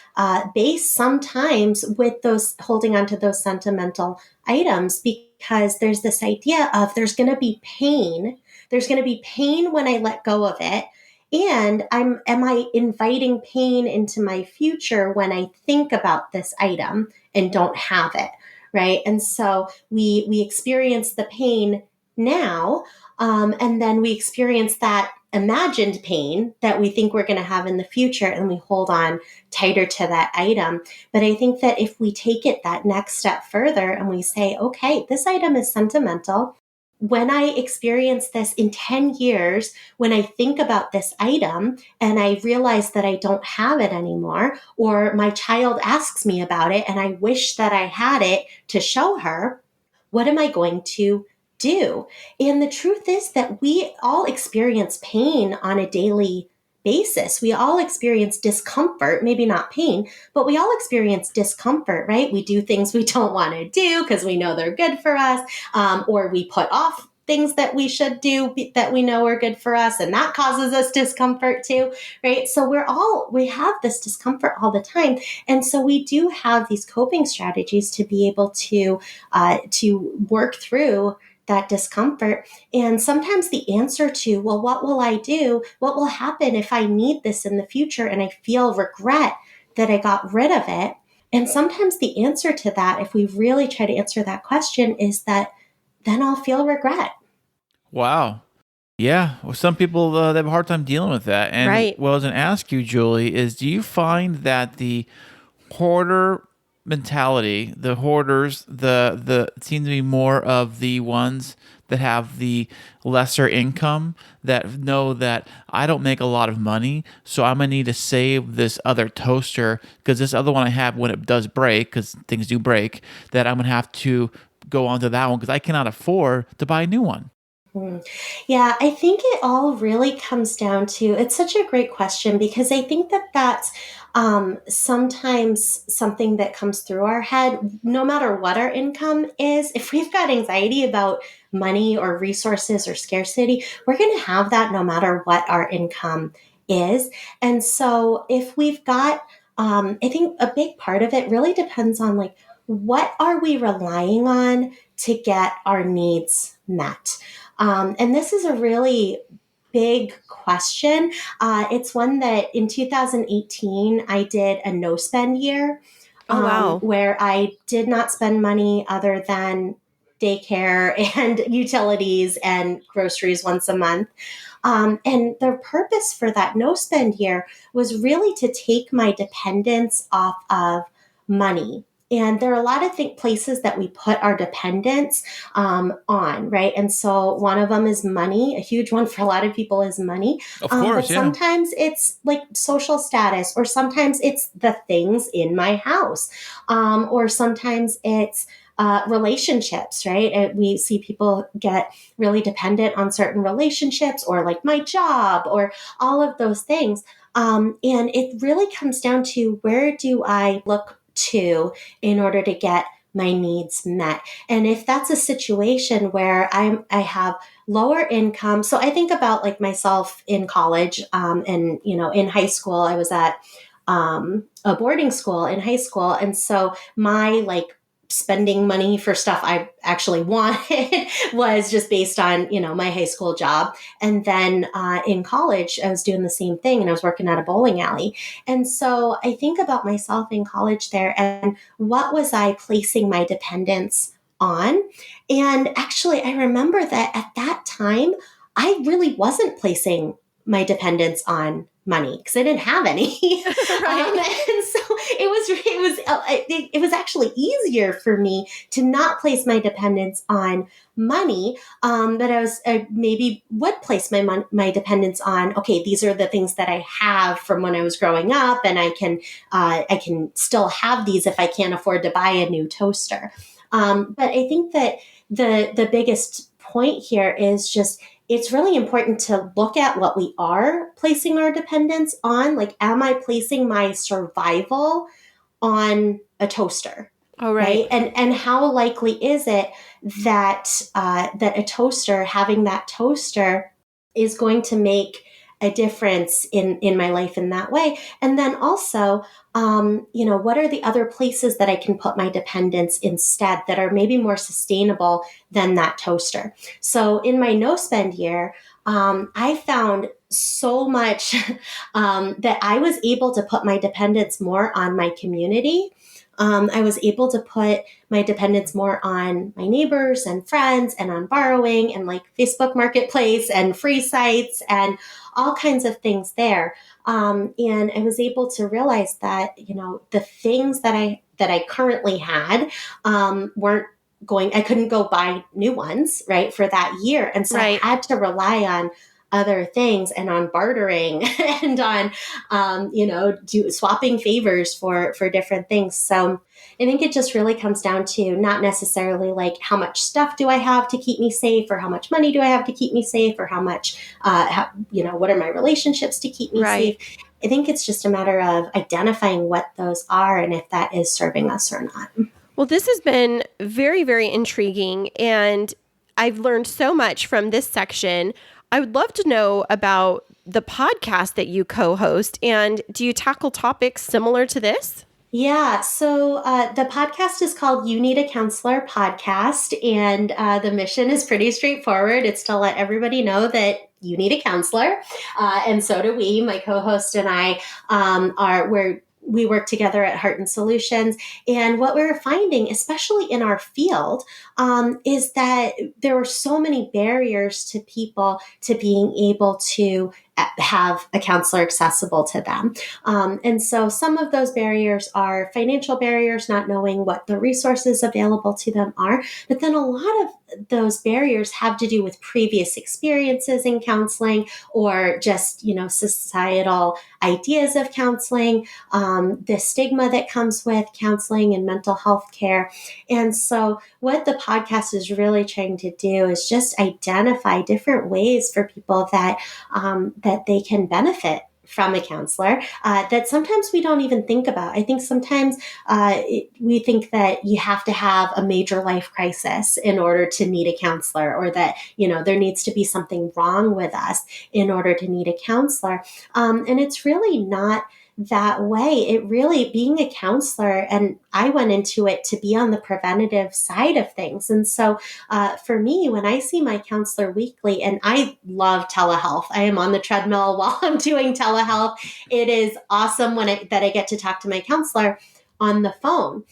base sometimes with those, holding on to those sentimental items, because there's this idea of, there's going to be pain. There's going to be pain when I let go of it. And am I inviting pain into my future when I think about this item and don't have it, right? And so we experience the pain now, and then we experience that imagined pain that we think we're going to have in the future, and we hold on tighter to that item. But I think that if we take it that next step further and we say, okay, this item is sentimental. When I experience this in 10 years, when I think about this item and I realize that I don't have it anymore, or my child asks me about it and I wish that I had it to show her, what am I going to do? And the truth is that we all experience pain on a daily basis. We all experience discomfort, maybe not pain, but we all experience discomfort, right? We do things we don't want to do because we know they're good for us, or we put off things that we should do that we know are good for us, and that causes us discomfort too, right? So we have this discomfort all the time, and so we do have these coping strategies to be able to work through that discomfort. And sometimes the answer to, well, what will I do? What will happen if I need this in the future and I feel regret that I got rid of it? And sometimes the answer to that, if we really try to answer that question, is that then I'll feel regret. Wow. Yeah. Well, some people they have a hard time dealing with that. And Right. what I was going to ask you, Julie, is do you find that the hoarder mentality, the hoarders, the seem to be more of the ones that have the lesser income, that know that I don't make a lot of money, so I'm gonna need to save this other toaster because this other one I have, when it does break, because things do break, that I'm gonna have to go on to that one because I cannot afford to buy a new one. Yeah, I think it all really comes down to, it's such a great question, because I think that that's sometimes something that comes through our head, no matter what our income is. If we've got anxiety about money or resources or scarcity, we're going to have that no matter what our income is. And so if we've got, I think a big part of it really depends on, like, what are we relying on to get our needs met? And this is a really big question. It's one that in 2018, I did a no spend year, Oh, wow. where I did not spend money other than daycare and utilities and groceries once a month. And the purpose for that no spend year was really to take my dependence off of money. And there are a lot of places that we put our dependence on, right? And so one of them is money. A huge one for a lot of people is money. Of course, But yeah. sometimes it's like social status, or sometimes it's the things in my house, or sometimes it's relationships, right? And we see people get really dependent on certain relationships, or like my job, or all of those things. And it really comes down to, where do I look to in order to get my needs met? And if that's a situation where I have lower income, so I think about like myself in college, and in high school, I was at a boarding school in high school, and so my like spending money for stuff I actually wanted was just based on, my high school job. And then in college, I was doing the same thing, and I was working at a bowling alley. And so I think about myself in college there, and what was I placing my dependence on? And actually, I remember that at that time, I really wasn't placing my dependence on money because I didn't have any. Right. And so it was actually easier for me to not place my dependence on money. But I maybe would place my dependence on, okay, these are the things that I have from when I was growing up, and I can still have these if I can't afford to buy a new toaster. But I think that the biggest point here is just, it's really important to look at what we are placing our dependence on. Like, am I placing my survival on a toaster? Oh, right. And how likely is it that that a toaster, having that toaster, is going to make a difference in my life in that way? And then also, what are the other places that I can put my dependence instead that are maybe more sustainable than that toaster? So in my no spend year, I found so much that I was able to put my dependence more on my community. I was able to put my dependence more on my neighbors and friends, and on borrowing, and like Facebook Marketplace and free sites and all kinds of things there. And I was able to realize that, the things that I currently had weren't I couldn't go buy new ones, right, for that year. And so Right. I had to rely on other things, and on bartering and on, swapping favors for different things. So I think it just really comes down to not necessarily like, how much stuff do I have to keep me safe, or how much money do I have to keep me safe, or how much, what are my relationships to keep me Right. safe. I think it's just a matter of identifying what those are and if that is serving us or not. Well, this has been very, very intriguing. And I've learned so much from this section. I would love to know about the podcast that you co-host. And do you tackle topics similar to this? Yeah, so the podcast is called You Need a Counselor Podcast, and the mission is pretty straightforward. It's to let everybody know that you need a counselor, and so do we. My co-host and I we work together at Heart and Solutions. And what we're finding, especially in our field, is that there are so many barriers to people to being able to have a counselor accessible to them. And so some of those barriers are financial barriers, not knowing what the resources available to them are. But then a lot of those barriers have to do with previous experiences in counseling or just, societal ideas of counseling, the stigma that comes with counseling and mental health care. And so what the podcast is really trying to do is just identify different ways for people that they can benefit from a counselor that sometimes we don't even think about. I think sometimes we think that you have to have a major life crisis in order to need a counselor, or that, there needs to be something wrong with us in order to need a counselor. And it's really not that way. It really, being a counselor, and I went into it to be on the preventative side of things. And so for me, when I see my counselor weekly, and I love telehealth, I am on the treadmill while I'm doing telehealth. It is awesome that I get to talk to my counselor on the phone.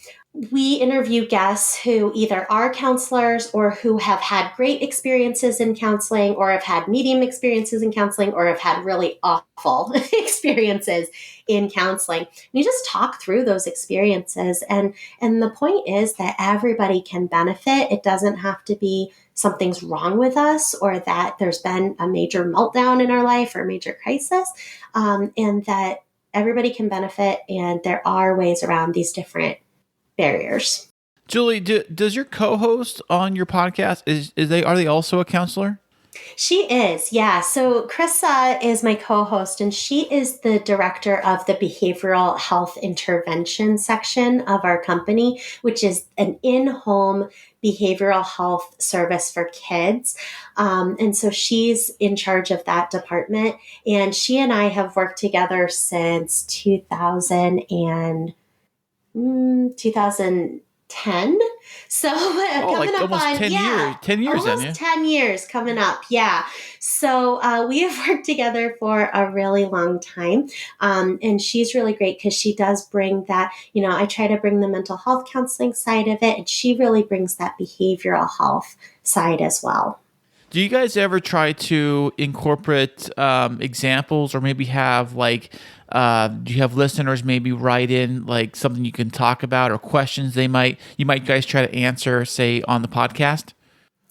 We interview guests who either are counselors or who have had great experiences in counseling, or have had medium experiences in counseling, or have had really awful experiences in counseling. We just talk through those experiences. And the point is that everybody can benefit. It doesn't have to be something's wrong with us, or that there's been a major meltdown in our life or a major crisis, and that everybody can benefit. And there are ways around these different barriers. Julie, does your co-host on your podcast, are they also a counselor? She is, yeah. So Krissa is my co-host, and she is the director of the behavioral health intervention section of our company, which is an in-home behavioral health service for kids. And so she's in charge of that department. And she and I have worked together since 2010. So coming up almost on 10 years. 10 years almost then, yeah. 10 years coming up. Yeah. So we have worked together for a really long time. And she's really great because she does bring that, I try to bring the mental health counseling side of it, and she really brings that behavioral health side as well. Do you guys ever try to incorporate examples, or maybe have do you have listeners maybe write in something you can talk about, or questions you might guys try to answer, say, on the podcast?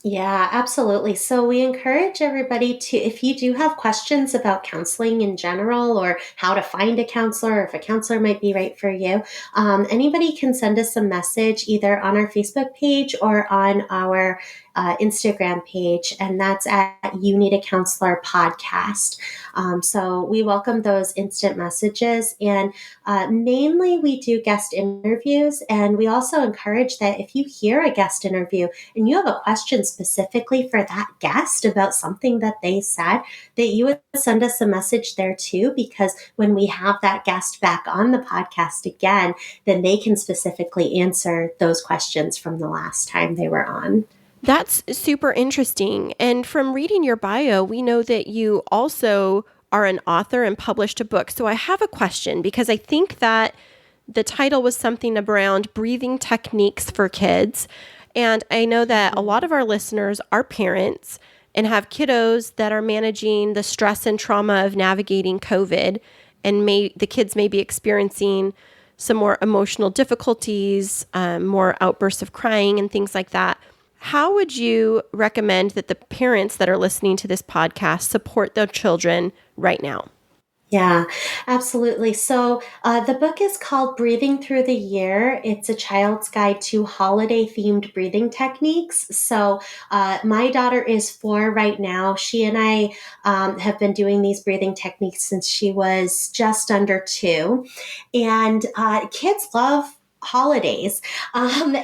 Yeah, absolutely. So we encourage everybody to, if you do have questions about counseling in general, or how to find a counselor, or if a counselor might be right for you, anybody can send us a message either on our Facebook page or on our Instagram page, and that's at You Need a Counselor Podcast. So we welcome those instant messages, and mainly we do guest interviews, and we also encourage that if you hear a guest interview and you have a question specifically for that guest about something that they said, that you would send us a message there too, because when we have that guest back on the podcast again, then they can specifically answer those questions from the last time they were on. That's super interesting. And from reading your bio, we know that you also are an author and published a book. So I have a question, because I think that the title was something around breathing techniques for kids. And I know that a lot of our listeners are parents and have kiddos that are managing the stress and trauma of navigating COVID. And the kids may be experiencing some more emotional difficulties, more outbursts of crying and things like that. How would you recommend that the parents that are listening to this podcast support their children right now? Yeah, absolutely. So the book is called Breathing Through the Year. It's a child's guide to holiday-themed breathing techniques. So my daughter is 4 right now. She and I have been doing these breathing techniques since she was just under 2. And kids love holidays. And,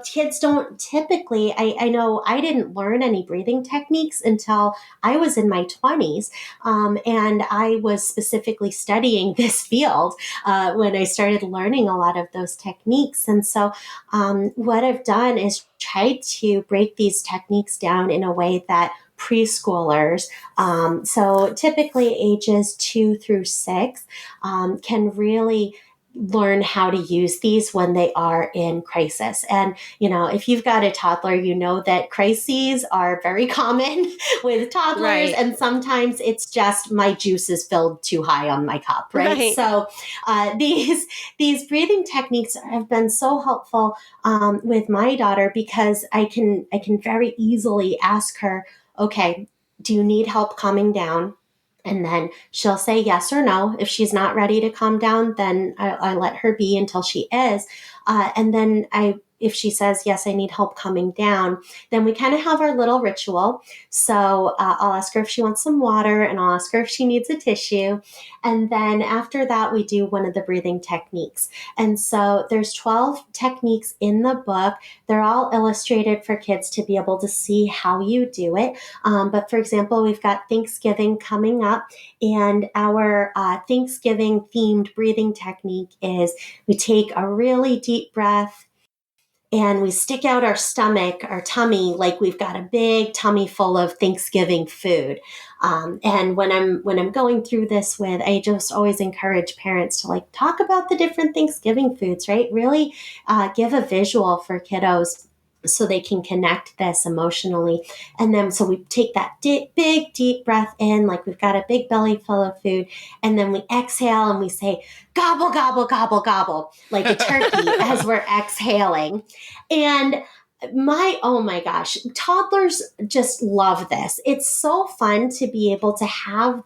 kids don't typically, I know I didn't learn any breathing techniques until I was in my 20s. And I was specifically studying this field when I started learning a lot of those techniques. And so what I've done is try to break these techniques down in a way that preschoolers, so typically ages 2 through 6, can really learn how to use these when they are in crisis. And, if you've got a toddler, you know that crises are very common with toddlers. Right. And sometimes it's just my juice is filled too high on my cup, right? Right. So these breathing techniques have been so helpful with my daughter, because I can very easily ask her, okay, do you need help calming down? And then she'll say yes or no. If she's not ready to calm down, then I let her be until she is. And then if she says, yes, I need help calming down, then we kind of have our little ritual. So I'll ask her if she wants some water, and I'll ask her if she needs a tissue. And then after that, we do one of the breathing techniques. And so there's 12 techniques in the book. They're all illustrated for kids to be able to see how you do it. But for example, we've got Thanksgiving coming up, and our Thanksgiving themed breathing technique is we take a really deep breath and we stick out our stomach, our tummy, like we've got a big tummy full of Thanksgiving food. And when I'm going through this I just always encourage parents to talk about the different Thanksgiving foods, right? Really give a visual for kiddos so they can connect this emotionally. And then, so we take that big, deep breath in, like we've got a big belly full of food. And then we exhale and we say, gobble, gobble, gobble, gobble, like a turkey as we're exhaling. And oh my gosh, toddlers just love this. It's so fun to be able to have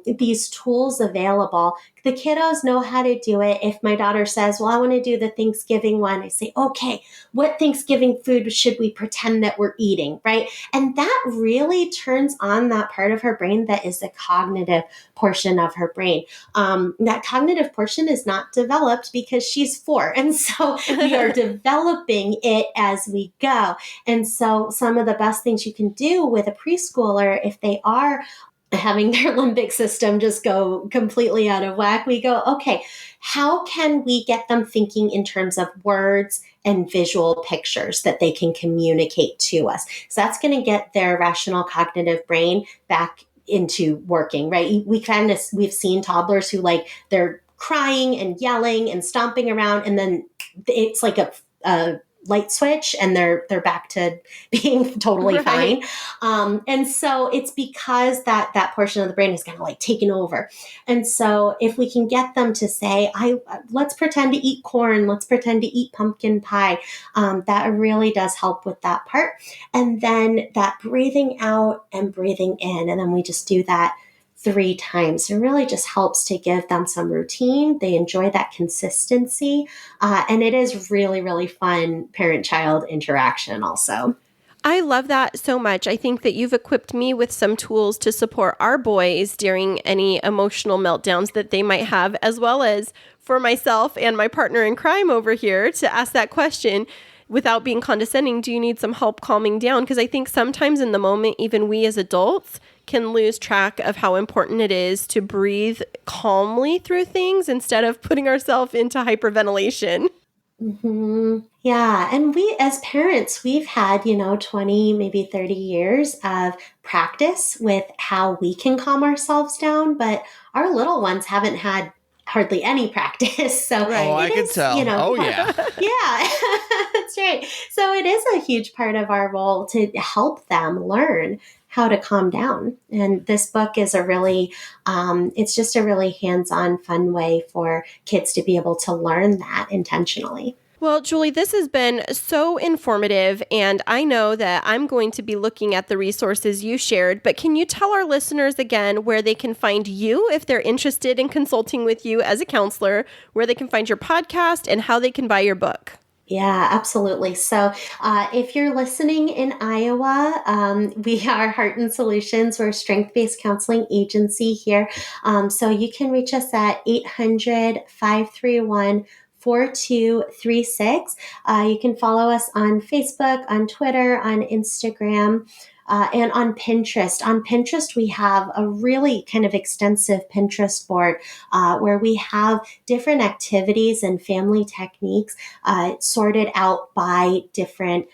these tools available. The kiddos know how to do it. If my daughter says, well, I want to do the Thanksgiving one, I say, okay, what Thanksgiving food should we pretend that we're eating, right? And that really turns on that part of her brain that is the cognitive portion of her brain. That cognitive portion is not developed because she's 4. And so we are developing it as we go. And so some of the best things you can do with a preschooler, if they are having their limbic system just go completely out of whack, we go, okay, how can we get them thinking in terms of words and visual pictures that they can communicate to us? So that's going to get their rational cognitive brain back into working, right? We've seen toddlers who they're crying and yelling and stomping around, and then it's like a light switch and they're back to being totally Right. fine. And so it's because that portion of the brain is kind of taken over. And so if we can get them to say, let's pretend to eat corn, let's pretend to eat pumpkin pie, that really does help with that part. And then that breathing out and breathing in, and then we just do that 3 times. It really just helps to give them some routine. They enjoy that consistency. And it is really, really fun parent-child interaction also. I love that so much. I think that you've equipped me with some tools to support our boys during any emotional meltdowns that they might have, as well as for myself and my partner in crime over here to ask that question without being condescending. Do you need some help calming down? Because I think sometimes in the moment, even we as adults can lose track of how important it is to breathe calmly through things instead of putting ourselves into hyperventilation. Mm-hmm. Yeah. And we, as parents, we've had, 20, maybe 30 years of practice with how we can calm ourselves down, but our little ones haven't had hardly any practice. So Right. Oh, I it can is, tell. Oh, yeah. yeah, that's right. So it is a huge part of our role to help them learn how to calm down. And this book is it's just a really hands-on, fun way for kids to be able to learn that intentionally. Well, Julie, this has been so informative, and I know that I'm going to be looking at the resources you shared, but can you tell our listeners again where they can find you if they're interested in consulting with you as a counselor, where they can find your podcast, and how they can buy your book? Yeah, absolutely. So if you're listening in Iowa, we are Heart and Solutions. We're a strength-based counseling agency here. So you can reach us at 800-531 4236. You can follow us on Facebook, on Twitter, on Instagram, and on Pinterest. On Pinterest, we have a really kind of extensive Pinterest board where we have different activities and family techniques sorted out by different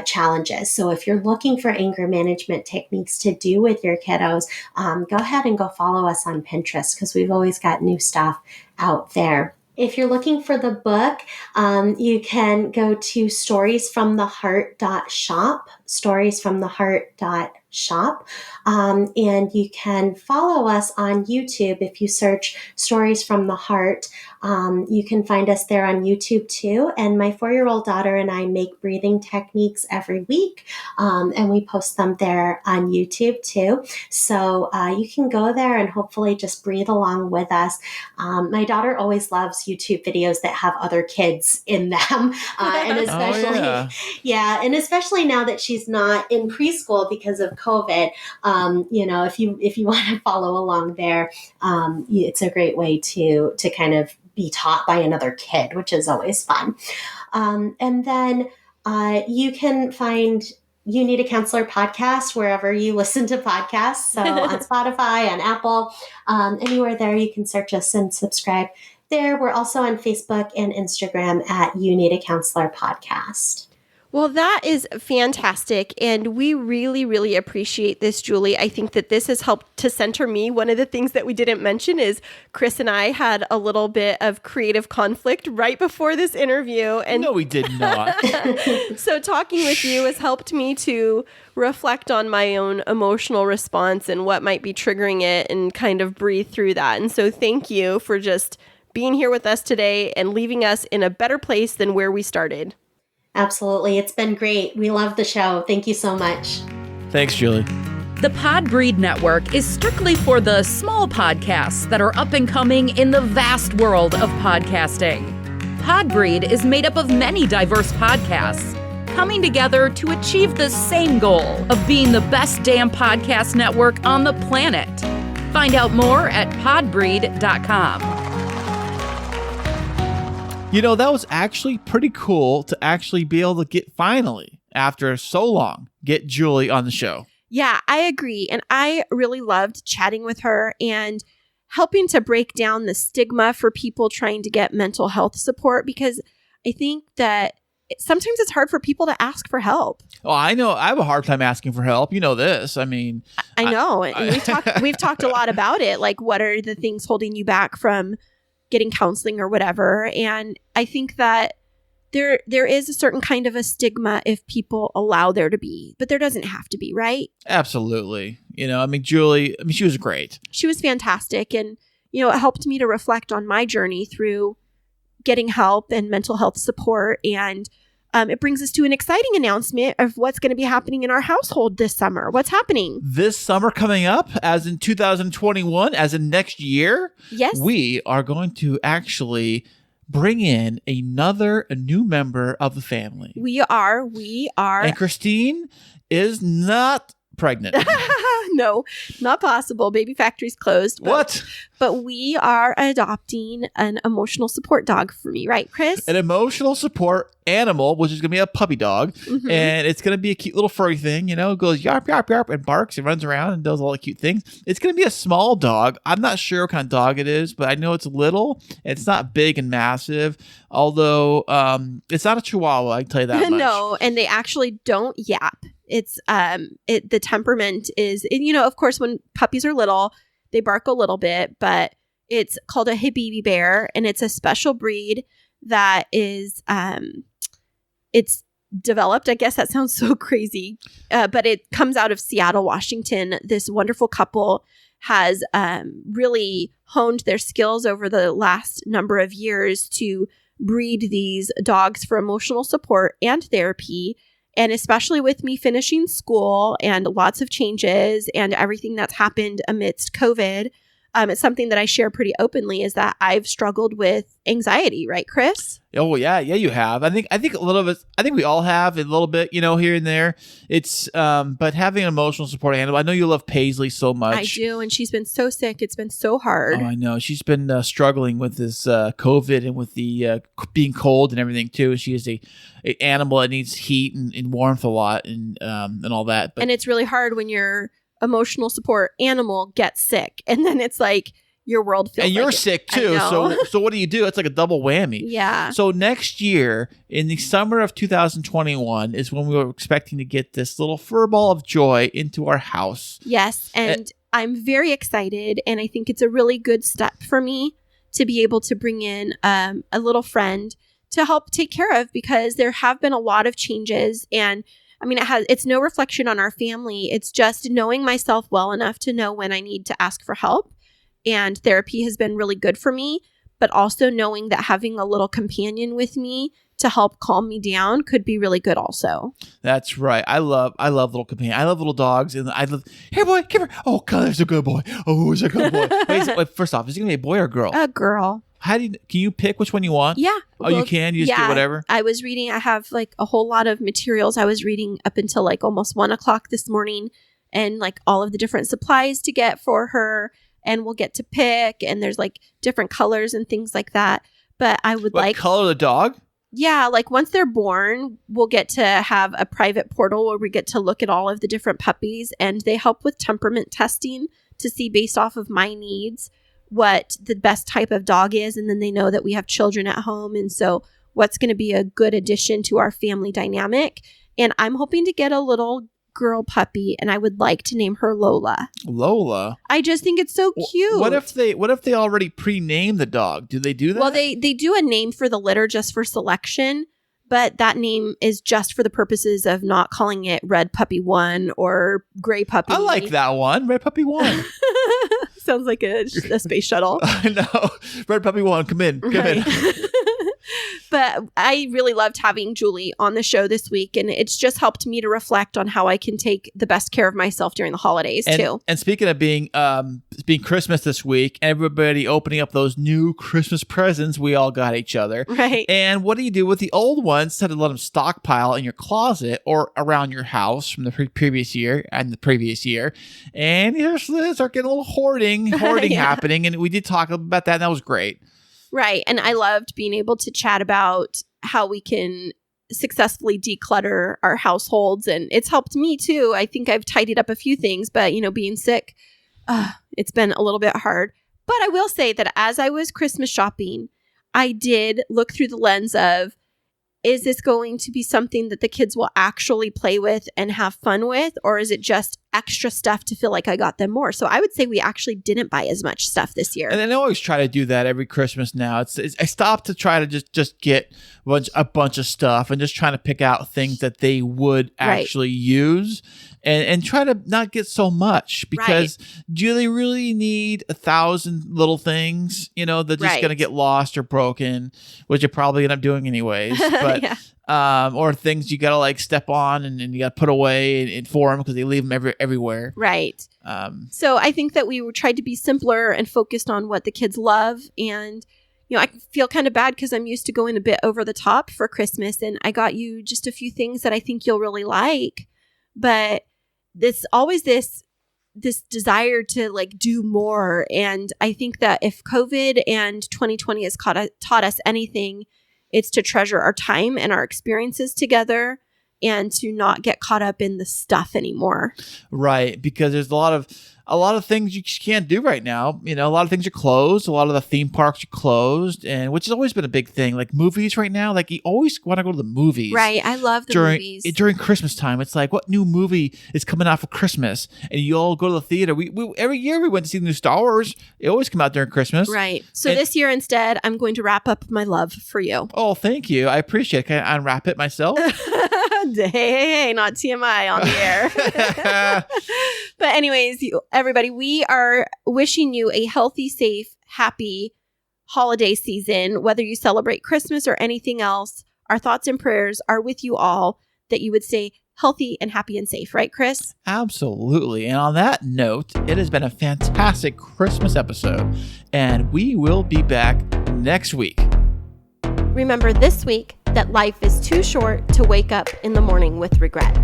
challenges. So if you're looking for anger management techniques to do with your kiddos, go ahead and go follow us on Pinterest because we've always got new stuff out there. If you're looking for the book, you can go to storiesfromtheheart.shop, storiesfromtheheart.shop, and you can follow us on YouTube. If you search Stories from the Heart, you can find us there on YouTube too. And my 4-year-old daughter and I make breathing techniques every week, and we post them there on YouTube too. So you can go there and hopefully just breathe along with us. My daughter always loves YouTube videos that have other kids in them, and especially, and especially now that she's not in preschool because of COVID. If you want to follow along there, it's a great way to kind of be taught by another kid, which is always fun. And then you can find You Need a Counselor podcast wherever you listen to podcasts. So on Spotify, on Apple, anywhere there, you can search us and subscribe there. We're also on Facebook and Instagram at You Need a Counselor podcast. Well, that is fantastic. And we really, really appreciate this, Julie. I think that this has helped to center me. One of the things that we didn't mention is Chris and I had a little bit of creative conflict right before this interview. And No, we did not. So talking with you has helped me to reflect on my own emotional response and what might be triggering it and kind of breathe through that. And so thank you for just being here with us today and leaving us in a better place than where we started. Absolutely. It's been great. We love the show. Thank you so much. Thanks, Julie. The Podbreed Network is strictly for the small podcasts that are up and coming in the vast world of podcasting. Podbreed is made up of many diverse podcasts coming together to achieve the same goal of being the best damn podcast network on the planet. Find out more at podbreed.com. That was actually pretty cool to actually be able to finally, after so long, get Julie on the show. Yeah, I agree. And I really loved chatting with her and helping to break down the stigma for people trying to get mental health support, because I think that sometimes it's hard for people to ask for help. Oh, I know. I have a hard time asking for help. You know this. I mean, I know. And we've talked a lot about it. Like, what are the things holding you back from getting counseling or whatever? And I think that there is a certain kind of a stigma if people allow there to be, but there doesn't have to be, right? Absolutely. Julie, she was great. She was fantastic. And, it helped me to reflect on my journey through getting help and mental health support. And it brings us to an exciting announcement of what's going to be happening in our household this summer. What's happening? This summer coming up, as in 2021, as in next year, yes, we are going to actually bring in a new member of the family. We are. And Christine is not pregnant. No, not possible. Baby Factory's closed. What? But we are adopting an emotional support dog for me, right, Chris? An emotional support animal, which is going to be a puppy dog. Mm-hmm. And it's going to be a cute little furry thing, goes yarp, yarp, yarp, and barks and runs around and does all the cute things. It's going to be a small dog. I'm not sure what kind of dog it is, but I know it's little. It's not big and massive, although it's not a Chihuahua, I can tell you that much. No, and they actually don't yap. It's the temperament is, of course, when puppies are little, they bark a little bit, but it's called a Habibi bear, and it's a special breed that is it's developed. I guess that sounds so crazy, but it comes out of Seattle, Washington. This wonderful couple has really honed their skills over the last number of years to breed these dogs for emotional support and therapy. And especially with me finishing school and lots of changes and everything that's happened amidst COVID, it's something that I share pretty openly, is that I've struggled with anxiety, right, Chris? Oh yeah, you have. I think a little of it. I think we all have a little bit, here and there. It's but having an emotional support animal. I know you love Paisley so much. I do, and she's been so sick. It's been so hard. Oh, I know. She's been struggling with this COVID and with the being cold and everything too. She is a animal that needs heat and warmth a lot and all that. But and it's really hard when your emotional support animal gets sick, and then it's like your world feels and you're like sick too. So what do you do? It's like a double whammy. Yeah. So next year, in the summer of 2021, is when we were expecting to get this little fur ball of joy into our house. Yes, and I'm very excited, and I think it's a really good step for me to be able to bring in a little friend to help take care of, because there have been a lot of changes, and I mean, it's no reflection on our family. It's just knowing myself well enough to know when I need to ask for help. And therapy has been really good for me, but also knowing that having a little companion with me to help calm me down could be really good also. That's right. I love little companions. I love little dogs, and I love, here boy, come here. Oh God, there's a good boy. Oh, he's a good boy. Wait, first off, is it gonna be a boy or a girl? A girl. Can you pick which one you want? Yeah. Oh, you can? You just do whatever? I was reading, I have like a whole lot of materials I was reading up until like almost 1:00 this morning, and like all of the different supplies to get for her, and we'll get to pick, and there's like different colors and things like that. But I would What color of the dog? Yeah, like once they're born, we'll get to have a private portal where we get to look at all of the different puppies, and they help with temperament testing to see, based off of my needs, what the best type of dog is. And then they know that we have children at home, and so what's going to be a good addition to our family dynamic. And I'm hoping to get a little girl puppy, and I would like to name her Lola. Lola? I just think it's so cute. What if they already pre-name the dog? Do they do that? Well, they do a name for the litter just for selection, but that name is just for the purposes of not calling it Red Puppy 1 or Gray Puppy. I like that one. Red Puppy 1. Sounds like a space shuttle. I know. Red Puppy 1, come in. Come in. But I really loved having Julie on the show this week, and it's just helped me to reflect on how I can take the best care of myself during the holidays too. And speaking of being Christmas this week, everybody opening up those new Christmas presents we all got each other. Right. And what do you do with the old ones instead of let them stockpile in your closet or around your house from the previous year and the previous year? And here's start getting a little hoarding Yeah. happening. And we did talk about that, and that was great. Right. And I loved being able to chat about how we can successfully declutter our households. And it's helped me too. I think I've tidied up a few things, but being sick, it's been a little bit hard. But I will say that as I was Christmas shopping, I did look through the lens of, is this going to be something that the kids will actually play with and have fun with? Or is it just extra stuff to feel like I got them more? So I would say we actually didn't buy as much stuff this year. And I always try to do that every Christmas now. I stopped to try to just get a bunch of stuff and just trying to pick out things that they would actually use and try to not get so much, because do they really need 1,000 little things, that just going to get lost or broken, which you probably end up doing anyways. But or things you gotta like step on and you gotta put away and for them because they leave them everywhere. Right. So I think that we tried to be simpler and focused on what the kids love. And I feel kind of bad because I'm used to going a bit over the top for Christmas, and I got you just a few things that I think you'll really like. But there's always this desire to like do more. And I think that if COVID and 2020 has taught us anything, it's to treasure our time and our experiences together, and to not get caught up in the stuff anymore. Right. Because there's a lot of things you just can't do right now. A lot of things are closed. A lot of the theme parks are closed, and which has always been a big thing. Like movies right now, like you always want to go to the movies. Right. I love the movies. During Christmas time, it's like, what new movie is coming out for Christmas? And you all go to the theater. We every year we went to see the new Star Wars. It always come out during Christmas. Right. So this year instead, I'm going to wrap up my love for you. Oh, thank you. I appreciate it. Can I unwrap it myself? Hey, not TMI on the air. But anyways, everybody, we are wishing you a healthy, safe, happy holiday season. Whether you celebrate Christmas or anything else, our thoughts and prayers are with you all, that you would stay healthy and happy and safe, right, Chris? Absolutely. And on that note, it has been a fantastic Christmas episode, and we will be back next week. Remember this week that life is too short to wake up in the morning with regret.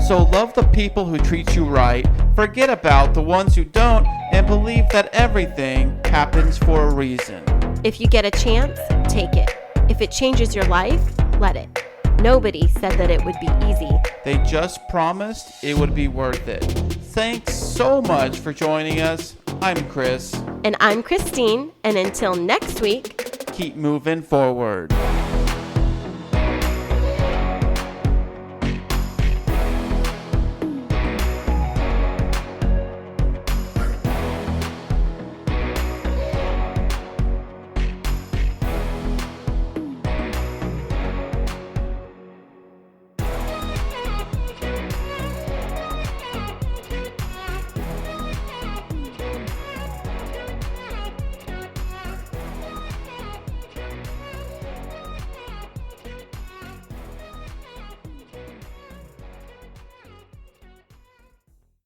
So love the people who treat you right, forget about the ones who don't, and believe that everything happens for a reason. If you get a chance, take it. If it changes your life, let it. Nobody said that it would be easy. They just promised it would be worth it. Thanks so much for joining us. I'm Chris. And I'm Christine, and until next week, Keep moving forward.